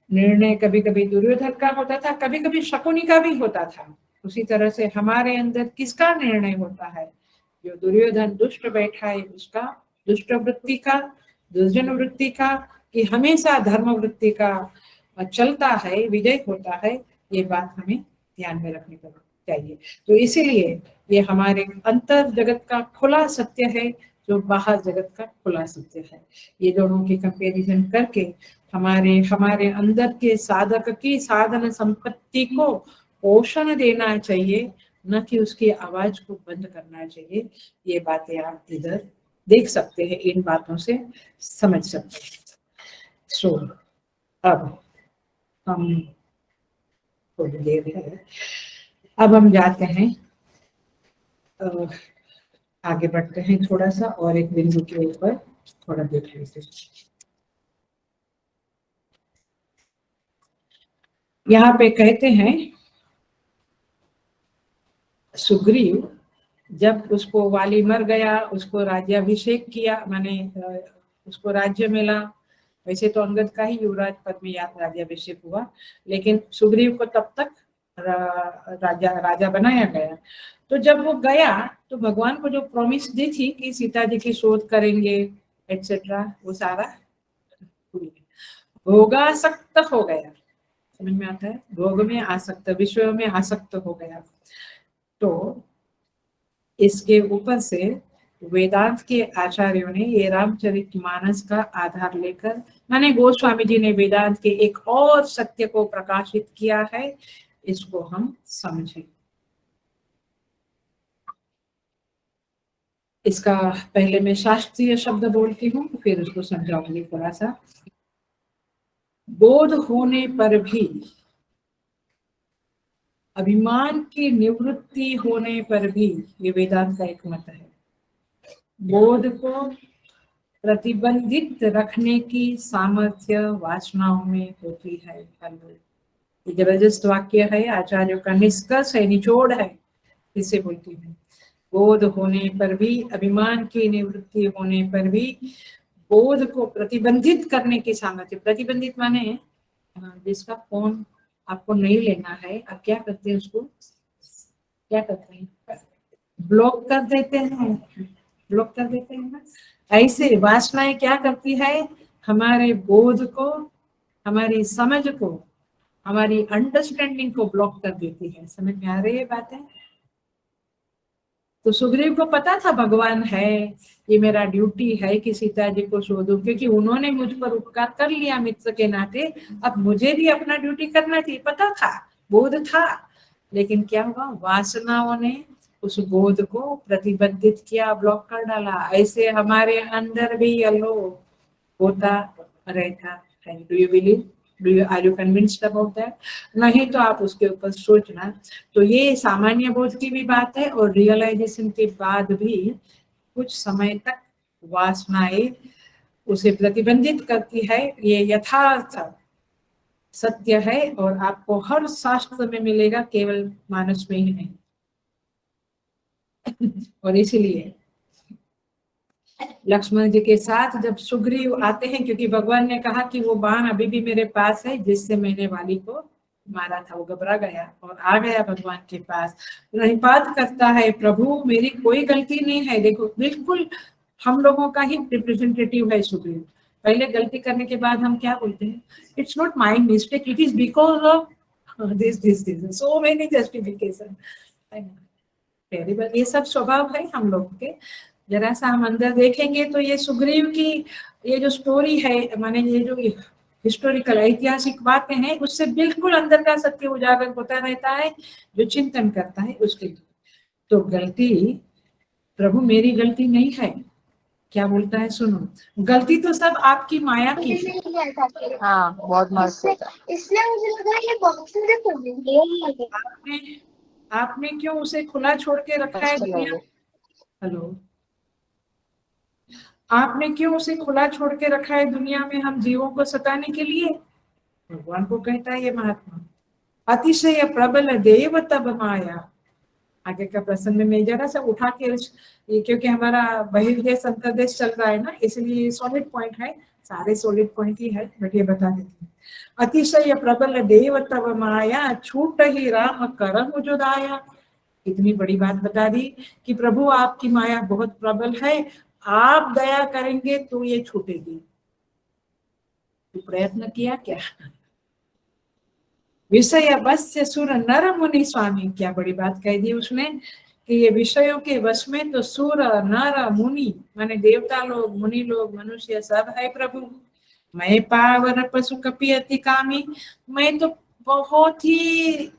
निर्णय कभी कभी दुर्योधन का होता था, कभी कभी शकुनी का भी होता था। उसी तरह से हमारे अंदर किसका निर्णय होता है? जो दुर्योधन दुष्ट बैठा है उसका, दुष्ट वृत्ति का, दुर्जन वृत्ति का, कि हमेशा धर्म वृत्ति का चलता है, विजय होता है। ये बात हमें ध्यान में रखनी चाहिए। तो इसीलिए ये हमारे अंतर जगत का खुला सत्य है, जो बाहर जगत का खुला सत्य है। ये दोनों की कंपैरिजन करके हमारे अंदर के साधक की साधन संपत्ति को पोषण देना चाहिए, न कि उसकी आवाज को बंद करना चाहिए। ये बातें आप इधर देख सकते हैं, इन बातों से समझ सकते हैं। सो अब हम थोड़ी देर है, अब हम जाते हैं, आगे बढ़ते हैं थोड़ा सा और एक बिंदु के ऊपर थोड़ा देख लेते हैं। यहाँ पे कहते हैं सुग्रीव जब उसको वाली मर गया, उसको राज्याभिषेक किया, माने उसको राज्य मिला। वैसे तो अंगद का ही युवराज पद में राज्याभिषेक हुआ, लेकिन सुग्रीव को तब तक राजा बनाया गया। तो जब वो गया तो भगवान को जो प्रॉमिस दी थी कि सीता जी की शोध करेंगे एटसेट्रा, वो सारा भोगासक्त हो गया। समझ में आता है? भोग में आसक्त, विश्व में आसक्त हो गया। तो इसके ऊपर से वेदांत के आचार्यों ने ये रामचरितमानस का आधार लेकर, माने गोस्वामी जी ने वेदांत के एक और सत्य को प्रकाशित किया है। इसको हम समझें। इसका पहले मैं शास्त्रीय शब्द बोलती हूँ, फिर उसको समझाऊंगी थोड़ा सा। बोध होने पर भी, अभिमान की निवृत्ति होने पर भी, ये वेदांत का एक मत है। बोध को प्रतिबंधित रखने की सामर्थ्य वासनाओं में होती है। ये जबरदस्त वाक्य है, आचार्यों का निष्कर्ष है, निचोड़ है। इसे बोलती है बोध होने पर भी, अभिमान की निवृत्ति होने पर भी बोध को प्रतिबंधित करने की सामर्थ्य। प्रतिबंधित माने जिसका फोन आपको नहीं लेना है, आप क्या करते हैं, उसको क्या करते हैं, ब्लॉक कर देते हैं, ब्लॉक कर देते हैं ना। ऐसे वासनाएं क्या करती है, हमारे बोध को, हमारी समझ को, हमारी अंडरस्टैंडिंग को ब्लॉक कर देती है। समझ में आ रही है बातें? तो सुग्रीव को पता था भगवान है, ये मेरा ड्यूटी है कि सीता जी को शोधूं, क्योंकि उन्होंने मुझ पर उपकार कर लिया मित्र के नाते, अब मुझे भी अपना ड्यूटी करना चाहिए। पता था, बोध था, लेकिन क्या हुआ, वासनाओं ने उस बोध को प्रतिबंधित किया, ब्लॉक कर डाला। ऐसे हमारे अंदर भी अलोप होता रहता है। Do you believe? Are you convinced about that? नहीं तो आप उसके ऊपर सोचना। तो ये सामान्य बोध की भी बात है, और रियलाइजेशन के बाद भी कुछ समय तक वासनाएं उसे प्रतिबंधित करती है। ये यथार्थ सत्य है, और आपको हर शास्त्र में मिलेगा, केवल मानस में ही नहीं। और इसीलिए लक्ष्मण जी के साथ जब सुग्रीव आते हैं, क्योंकि भगवान ने कहा कि वो बाण अभी भी मेरे पास है जिससे मैंने वाली को मारा था, वो घबरा गया और आ गया भगवान के पास, प्रणिपात करता है, प्रभु मेरी कोई गलती नहीं है। देखो, बिल्कुल हम लोगों का ही रिप्रेजेंटेटिव है सुग्रीव। पहले गलती करने के बाद हम क्या बोलते हैं, it's not my mistake, it is because of this so many justification. ये सब स्वभाव है हम लोग के। जरा सा हम अंदर देखेंगे तो ये सुग्रीव की ये जो स्टोरी है, माने ये जो हिस्टोरिकल ऐतिहासिक बातें हैं, उससे बिल्कुल अंदर का सत्य उजागर होता रहता है जो चिंतन करता है उसके लिए। तो गलती, प्रभु मेरी गलती नहीं है, क्या बोलता है सुनो, गलती तो सब आपकी माया की है। हाँ बहुत मस्त होता। इसलिए मुझे लगा ये बॉक्स में आपने क्यों उसे खुला छोड़ के रखा है दुनिया? हेलो, आपने क्यों उसे खुला छोड़ के रखा है दुनिया में हम जीवों को सताने के लिए? भगवान को कहता है ये महात्मा, अतिशय प्रबल देव तब माया। आगे का प्रसंग में मैं जरा सा उठा के ये, क्योंकि हमारा बहिर्देश अंतर्देश चल रहा है ना, इसलिए सॉलिड पॉइंट है, सारे सॉलिड पॉइंट ही है, बट ये बता देती हूँ। अतिशय प्रबल देव तब माया, छूट ही राम करम जुदाया। इतनी बड़ी बात बता दी कि प्रभु आपकी माया बहुत प्रबल है, आप दया करेंगे तो ये छूटेगी। तो प्रयत्न किया क्या? विषय वश्य सुर नर मुनि स्वामी, क्या बड़ी बात कह दी उसने कि ये विषयों के वश में तो सुर नर मुनि माने देवता लोग, मुनि लोग, मनुष्य सब है प्रभु। मैं पावर पशु कपि अति कामी, मैं तो बहुत ही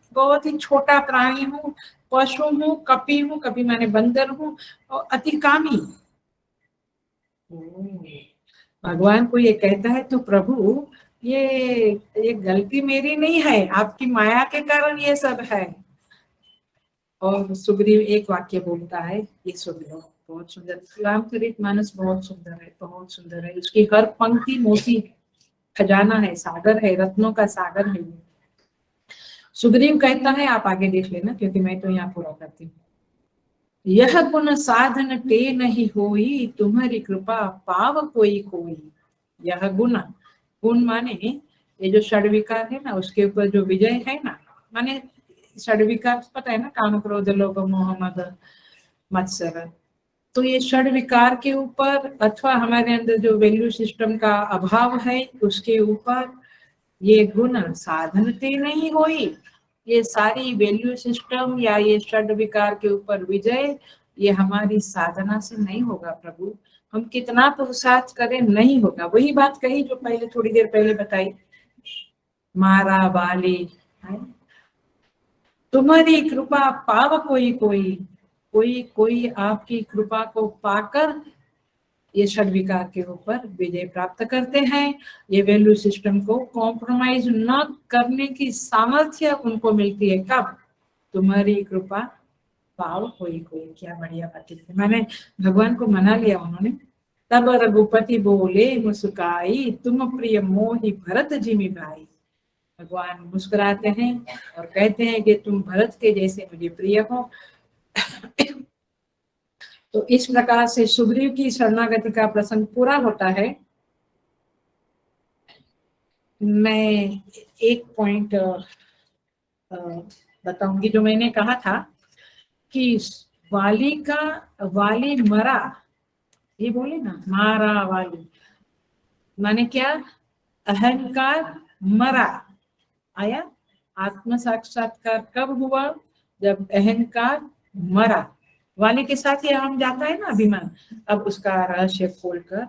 छोटा प्राणी हूँ, पशु हूँ, कपि हूँ, कपि माने बंदर हूँ, और अति कामी। भगवान को ये कहता है तो प्रभु ये गलती मेरी नहीं है, आपकी माया के कारण ये सब है। और सुग्रीव एक वाक्य बोलता है, ये सुन लो, बहुत सुंदर। रामचरित मानस बहुत सुंदर है, बहुत सुंदर है। उसकी हर पंक्ति मोती खजाना है, सागर है, रत्नों का सागर है। सुग्रीव कहता है, आप आगे देख लेना क्योंकि मैं तो यहाँ पूरा करती हूँ। यह गुण साधन ते नहीं होई, तुम्हारी कृपा पाव कोई कोई। यह गुण माने ये जो षड्विकार है ना, उसके ऊपर जो विजय है ना, माने षड्विकार पता है ना, काम क्रोध लोभ मोह मद मत्सर। तो ये षड्विकार के ऊपर अथवा हमारे अंदर जो वैल्यू सिस्टम का अभाव है उसके ऊपर ये गुण साधन ते नहीं होई। ये सारी वैल्यू सिस्टम या ये षड विकार के ऊपर विजय, ये हमारी साधना से नहीं होगा प्रभु। हम कितना पुरुषार्थ करें नहीं होगा। वही बात कही जो पहले थोड़ी देर पहले बताई, मारा बाली है, तुम्हारी कृपा पाव कोई कोई, कोई आपकी कृपा को पाकर ये षड्विकार के ऊपर विजय प्राप्त करते हैं। ये वैल्यू सिस्टम को कॉम्प्रोमाइज न करने की सामर्थ्य उनको मिलती है। कब? तुम्हारी कृपा पाव कोई कोई। क्या बढ़िया बात है, मैंने भगवान को मना लिया उन्होंने तब रघुपति बोले मुस्काई, तुम प्रिय मोहि भरत जिमि भाई। भगवान मुस्कुराते हैं और कहते हैं कि तुम भरत के जैसे मुझे प्रिय हो। तो इस प्रकार से सुग्रीव की शरणागति का प्रसंग पूरा होता है। मैं एक पॉइंट बताऊंगी जो मैंने कहा था कि वाली मरा, ये बोले ना, मारा वाली माने क्या, अहंकार मरा। आया, आत्म साक्षात्कार कब हुआ, जब अहंकार मरा। वाली के साथ ही हम जाता है ना अभिमान। अब उसका रहस्य खोलकर,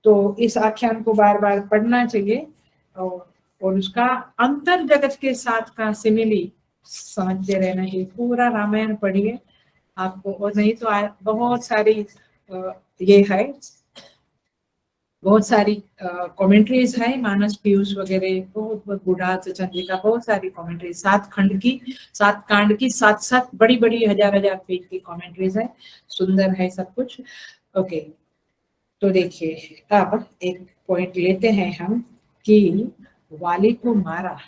तो इस आख्यान को बार बार पढ़ना चाहिए और उसका अंतर जगत के साथ का सिमिली समझते रहना चाहिए। पूरा रामायण पढ़िए आपको, और नहीं तो बहुत सारी ये है, बहुत सारी कमेंट्रीज है, मानस पीयूष वगैरह, बहुत बूढ़ा चंद्रिका, बहुत सारी कमेंट्री, 7 कांड की 7 बड़ी बड़ी हजार पेज की कमेंट्रीज है। सुंदर है सब कुछ। ओके, तो देखिए अब एक पॉइंट लेते हैं हम कि वाली को मारा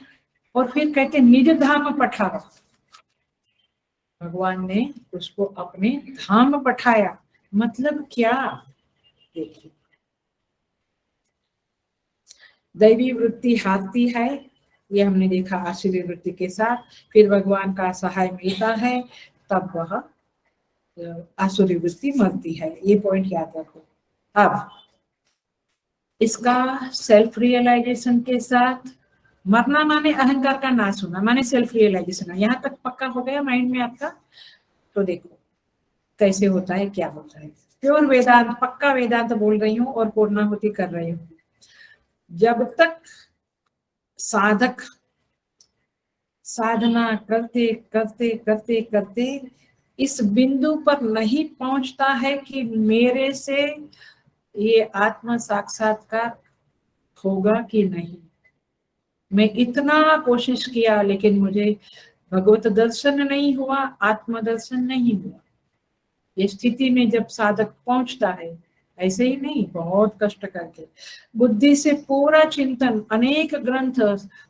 और फिर कहते निज धाम पठारा। भगवान ने उसको अपने धाम पठाया, मतलब क्या, देखिए दैवी वृत्ति हारती है, ये हमने देखा आसुरी वृत्ति के साथ। फिर भगवान का सहाय मिलता है, तब वह आसुरी वृत्ति मरती है। ये पॉइंट याद रखो। अब इसका सेल्फ रियलाइजेशन के साथ, मरना माने अहंकार का नाश होना, माने सेल्फ रियलाइजेशन। यहाँ तक पक्का हो गया माइंड में आपका? तो देखो कैसे होता है, क्या होता है। प्योर वेदांत, पक्का वेदांत बोल रही हूँ और पूर्णाहुति कर रही हूँ। जब तक साधक साधना करते करते करते करते इस बिंदु पर नहीं पहुंचता है कि मेरे से ये आत्म साक्षात्कार होगा कि नहीं, मैं इतना कोशिश किया लेकिन मुझे भगवत दर्शन नहीं हुआ, आत्म दर्शन नहीं हुआ। ये स्थिति में जब साधक पहुंचता है, ऐसे ही नहीं, बहुत कष्ट करके बुद्धि से पूरा चिंतन, अनेक ग्रंथ,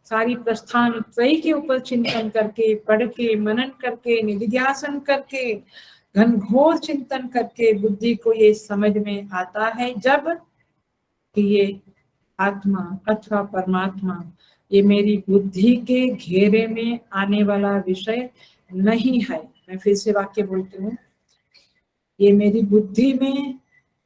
सारी प्रस्थान त्रयी के ऊपर चिंतन करके, पढ़ के, मनन करके, निधिध्यासन करके, घनघोर चिंतन करके बुद्धि को ये समझ में आता है जब कि ये आत्मा अथवा परमात्मा ये मेरी बुद्धि के घेरे में आने वाला विषय नहीं है। मैं फिर से वाक्य बोलती हूँ, ये मेरी बुद्धि में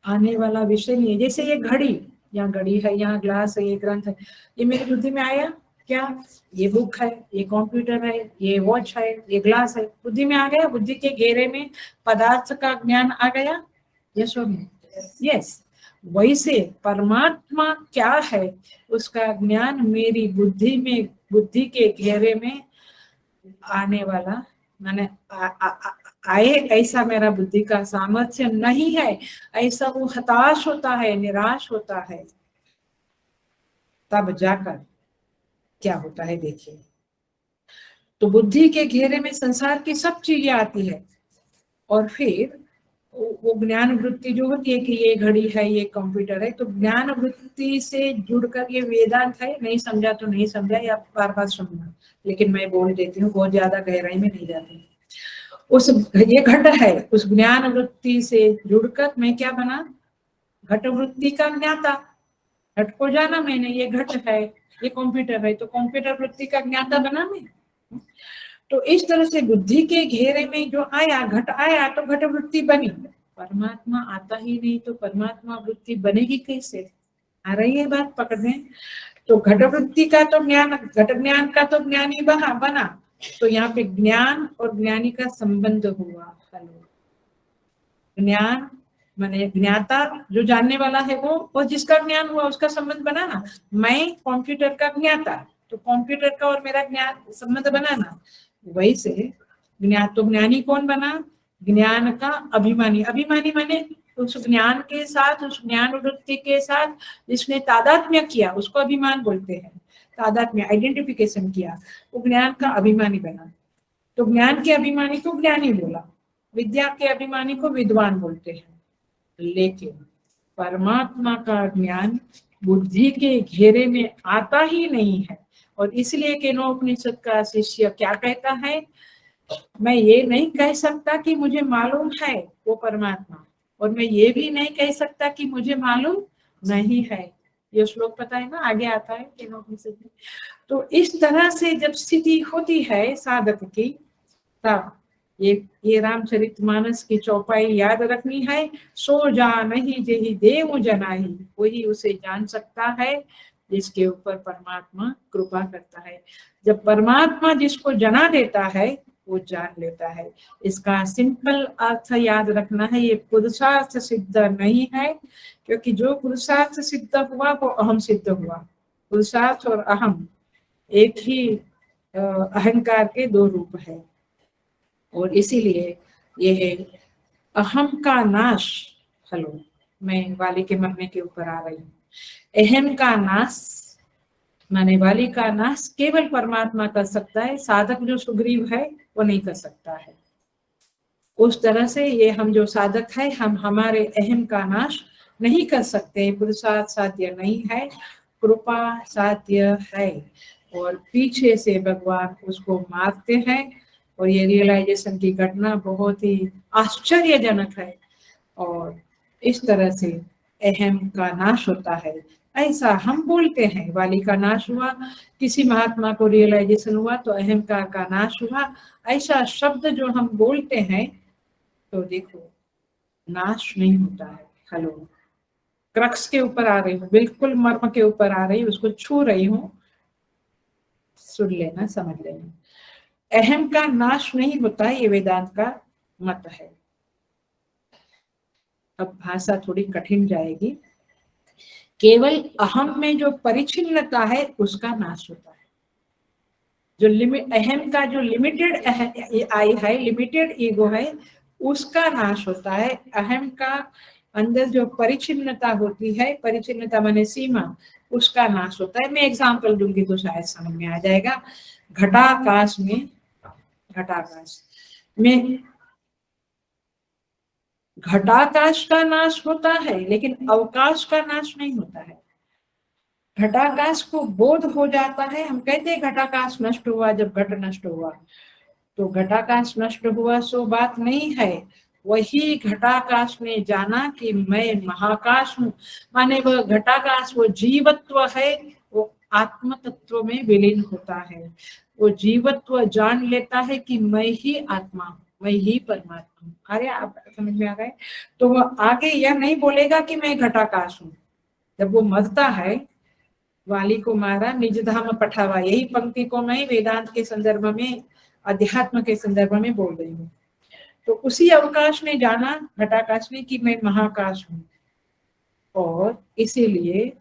आने वाला विषय नहीं है। जैसे ये घड़ी, यहाँ घड़ी है, यहाँ ग्लास है, ये ग्रंथ है, ये मेरी बुद्धि में आया क्या? ये बुक है, ये कंप्यूटर है, ये वॉच है, ये ग्लास है, बुद्धि में आ गया। बुद्धि के घेरे में पदार्थ का ज्ञान आ गया। यस और नो? यस। वैसे परमात्मा क्या है उसका ज्ञान मेरी बुद्धि में, बुद्धि के घेरे में आने वाला, माने आए ऐसा मेरा बुद्धि का सामर्थ्य नहीं है। ऐसा वो हताश होता है, निराश होता है। तब जाकर क्या होता है देखिए। तो बुद्धि के घेरे में संसार की सब चीजें आती है और फिर वो ज्ञान वृत्ति जो होती है कि ये घड़ी है, ये कंप्यूटर है, तो ज्ञान वृत्ति से जुड़कर ये वेदांत है। नहीं समझा तो नहीं समझा, या बार बार सुनना, लेकिन मैं बोल देती हूँ, बहुत ज्यादा गहराई में नहीं जाती। उस ये घट है, उस ज्ञान वृत्ति से जुड़कर मैं क्या बना? घट वृत्ति का ज्ञाता। घट को जाना मैंने, ये घट है, ये कंप्यूटर है, तो कंप्यूटर वृत्ति का ज्ञाता बना मैं। तो इस तरह से बुद्धि के घेरे में जो आया, घट आया, तो घट वृत्ति बनी। परमात्मा आता ही नहीं तो परमात्मा वृत्ति बनेगी कैसे? आ रही है बात पकड़ में? तो घट वृत्ति का तो ज्ञान, घट ज्ञान का तो ज्ञानी बना। तो यहाँ पे ज्ञान और ज्ञानी का संबंध हुआ। ज्ञान माने ज्ञाता, जो जानने वाला है वो, और जिसका ज्ञान हुआ उसका संबंध बना ना। मैं कंप्यूटर का ज्ञाता, तो कंप्यूटर का और मेरा ज्ञान संबंध बना ना। वैसे तो ज्ञानी कौन बना? ज्ञान का अभिमानी। अभिमानी माने उस ज्ञान के साथ, उस ज्ञान वृत्ति के साथ जिसने तादात्म्य किया उसको अभिमान बोलते हैं। तादात्म्य, आइडेंटिफिकेशन किया, वो ज्ञान का अभिमानी बना। तो ज्ञान के अभिमानी को ज्ञानी बोला, विद्या के अभिमानी को विद्वान बोलते हैं। लेकिन परमात्मा का ज्ञान बुद्धि के घेरे में आता ही नहीं है। और इसलिए केनोपनिषद का शिष्य क्या कहता है, मैं ये नहीं कह सकता कि मुझे मालूम है वो परमात्मा, और मैं ये भी नहीं कह सकता कि मुझे मालूम नहीं है। ये श्लोक पता है ना, आगे आता है केनोपनिषद में। तो इस तरह से जब स्थिति होती है साधक की, तब ये रामचरितमानस की चौपाई याद रखनी है। सो जान ही जेहि देव जनाही, वही उसे जान सकता है जिसके ऊपर परमात्मा कृपा करता है। जब परमात्मा जिसको जना देता है वो जान लेता है। इसका सिंपल अर्थ याद रखना है, ये पुरुषार्थ सिद्ध नहीं है, क्योंकि जो पुरुषार्थ सिद्ध हुआ वो अहम सिद्ध हुआ। पुरुषार्थ और अहम एक ही अहंकार के दो रूप है, और इसीलिए ये है अहम का नाश। हेलो, मैं वाली के मरने के ऊपर आ रही हूँ। अहम का नाश माने वाली का नाश केवल परमात्मा कर सकता है, साधक जो सुग्रीव है वो नहीं कर सकता है। उस तरह से ये हम जो साधक है, हम हमारे अहम का नाश नहीं कर सकते। पुरुषार्थ साध्य नहीं है, कृपा साध्य है, और पीछे से भगवान उसको मारते हैं। और ये रियलाइजेशन की घटना बहुत ही आश्चर्यजनक है, और इस तरह से अहम का नाश होता है। ऐसा हम बोलते हैं वाली का नाश हुआ, किसी महात्मा को रियलाइजेशन हुआ तो अहंकार का नाश हुआ। ऐसा शब्द जो हम बोलते हैं, तो देखो नाश नहीं होता है। हेलो, क्रक्स के ऊपर आ रही हूँ, बिल्कुल मर्म के ऊपर आ रही हूँ, उसको छू रही हूँ, सुन लेना, समझ लेना। अहम का नाश नहीं होता, ये वेदांत का मत है। अब भाषा थोड़ी कठिन जाएगी। केवल अहम में जो परिचिन्नता है उसका नाश होता है। जो अहम का जो लिमिटेड आई है, लिमिटेड ईगो है, उसका नाश होता है। अहम का अंदर जो परिचिन्नता होती है, परिचिन्नता माने सीमा, उसका नाश होता है। मैं एग्जांपल दूंगी तो शायद समझ में आ जाएगा। घटाकाश में, घटाकाश में घटाकाश का नाश होता है, लेकिन अवकाश का नाश नहीं होता है। घटाकाश को बोध हो जाता है, हम कहते हैं घटाकाश नष्ट हुआ, जब घट नष्ट हुआ तो घटाकाश नष्ट हुआ सो बात नहीं है। वही घटाकाश ने जाना कि मैं महाकाश हूँ, माने वह घटाकाश वो जीवत्व है, वो आत्म तत्व में विलीन होता है। वो जीवत्व जान लेता है कि मैं ही आत्मा हूँ, मैं ही परमात्मा हूँ। अरे आप समझ में आ गए? तो वह आगे यह नहीं बोलेगा कि मैं घटाकाश हूँ। जब वो मरता है, वाली को मारा निज धाम पठावा, यही पंक्ति को मैं वेदांत के संदर्भ में, अध्यात्म के संदर्भ में बोल रही हूँ। तो उसी अवकाश ने जाना, घटाकाश ने, कि मैं महाकाश हूँ। और इसीलिए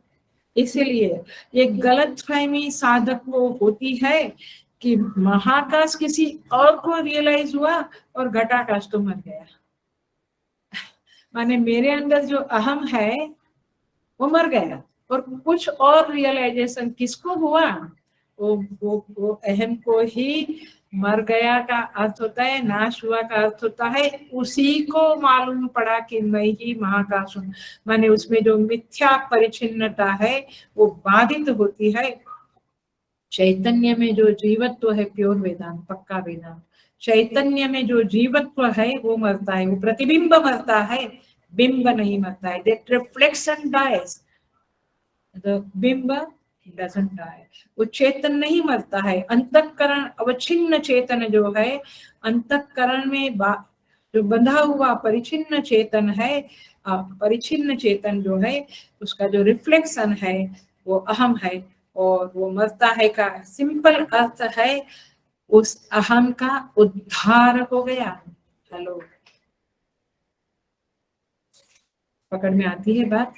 ये गलतफहमी साधक को होती है कि महाकाश किसी और को रियलाइज हुआ और घटाकाश तो मर गया। माने मेरे अंदर जो अहम है वो मर गया, और कुछ और रियलाइजेशन किसको हुआ? वो अहम को ही मर गया का अर्थ होता है, नाश हुआ का अर्थ होता है उसी को मालूम पड़ा कि मैं ही महाकाश हूँ। माने उसमें जो मिथ्या परिचिन्नता है वो बाधित होती है। चैतन्य में जो जीवत्व है, प्योर वेदांत, पक्का वेदांत, चैतन्य में जो जीवत्व है वो मरता है, वो प्रतिबिंब मरता है, बिंब नहीं मरता है। दैट रिफ्लेक्शन डाइज, द बिंब डजंट डाई। वो चेतन नहीं मरता है। अंतःकरण अवच्छिन्न चेतन जो है, अंतःकरण में जो बंधा हुआ परिचिन्न चेतन है, परिचिन्न चेतन जो है, उसका जो रिफ्लेक्शन है वो अहम है, और वो मरता है का सिंपल अर्थ है उस अहम का उद्धार हो गया। हेलो, पकड़ में आती है बात?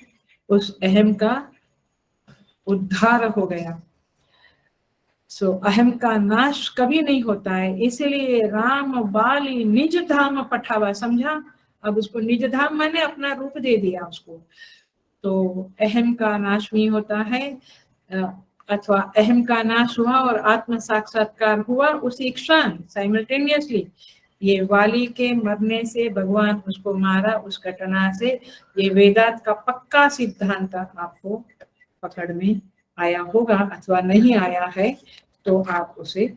उस अहम का उद्धार हो गया। सो अहम का नाश कभी नहीं होता है। इसीलिए राम बाली निज धाम पठावा, समझा? अब उसको निज धाम माने अपना रूप दे दिया उसको। तो अहम का नाश नहीं होता है, अथवा अहम का नाश हुआ और आत्म साक्षात्कार हुआ उसी क्षण, साइमल्टेनियसली। ये वाली के मरने से भगवान उसको मारा, उस घटना से ये वेदांत का पक्का सिद्धांत आपको पकड़ में आया होगा, अथवा नहीं आया है तो आप उसे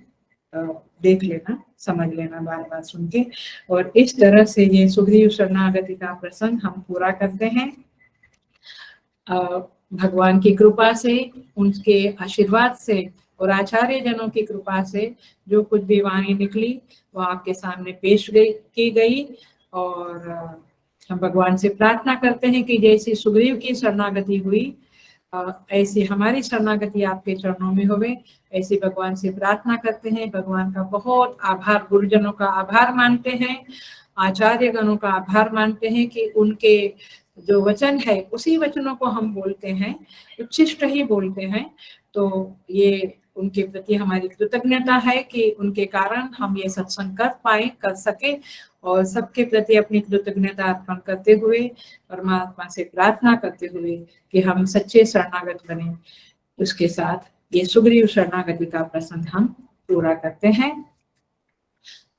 देख लेना, समझ लेना बार बार सुन के। और इस तरह से ये सुग्रीव शरणागति का प्रसंग हम पूरा करते हैं। भगवान की कृपा से, उनके आशीर्वाद से और आचार्य जनों की कृपा से जो कुछ भी वाणी निकली वो आपके सामने पेश की गई। और हम भगवान से प्रार्थना करते हैं कि जैसी सुग्रीव की शरणागति हुई ऐसी हमारी शरणागति आपके चरणों में होवे, ऐसी भगवान से प्रार्थना करते हैं। भगवान का बहुत आभार, गुरुजनों का आभार मानते हैं, आचार्य गणों का आभार मानते हैं कि उनके जो वचन है उसी वचनों को हम बोलते हैं, उच्छिष्ट ही बोलते हैं। तो ये उनके प्रति हमारी कृतज्ञता है कि उनके कारण हम ये सत्संग कर सके। और सबके प्रति अपनी कृतज्ञता अर्पण करते हुए, परमात्मा से प्रार्थना करते हुए कि हम सच्चे शरणागत बने, उसके साथ ये सुग्रीव शरणागति का प्रसंग हम पूरा करते हैं।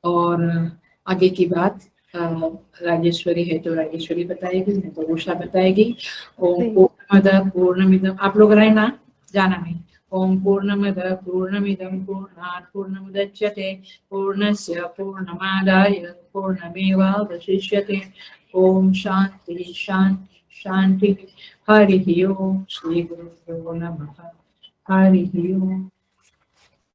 और आगे की बात राजेश्वरी है तो राजेश्वरी बताएगी, नहीं तो उषा बताएगी। ओम पूर्णमद पूर्णमिदम, आप लोग रहना, जाना नहीं। ओम पूर्णमद पूर्णमिदं पूर्णात् पूर्णमुदच्यते पूर्णस्य पूर्णमादाय पूर्णमेवावशिष्यते। ओम शांति शांति शांति। हरि ओम। श्री गुरुभ्यो नमः। हरि ओम।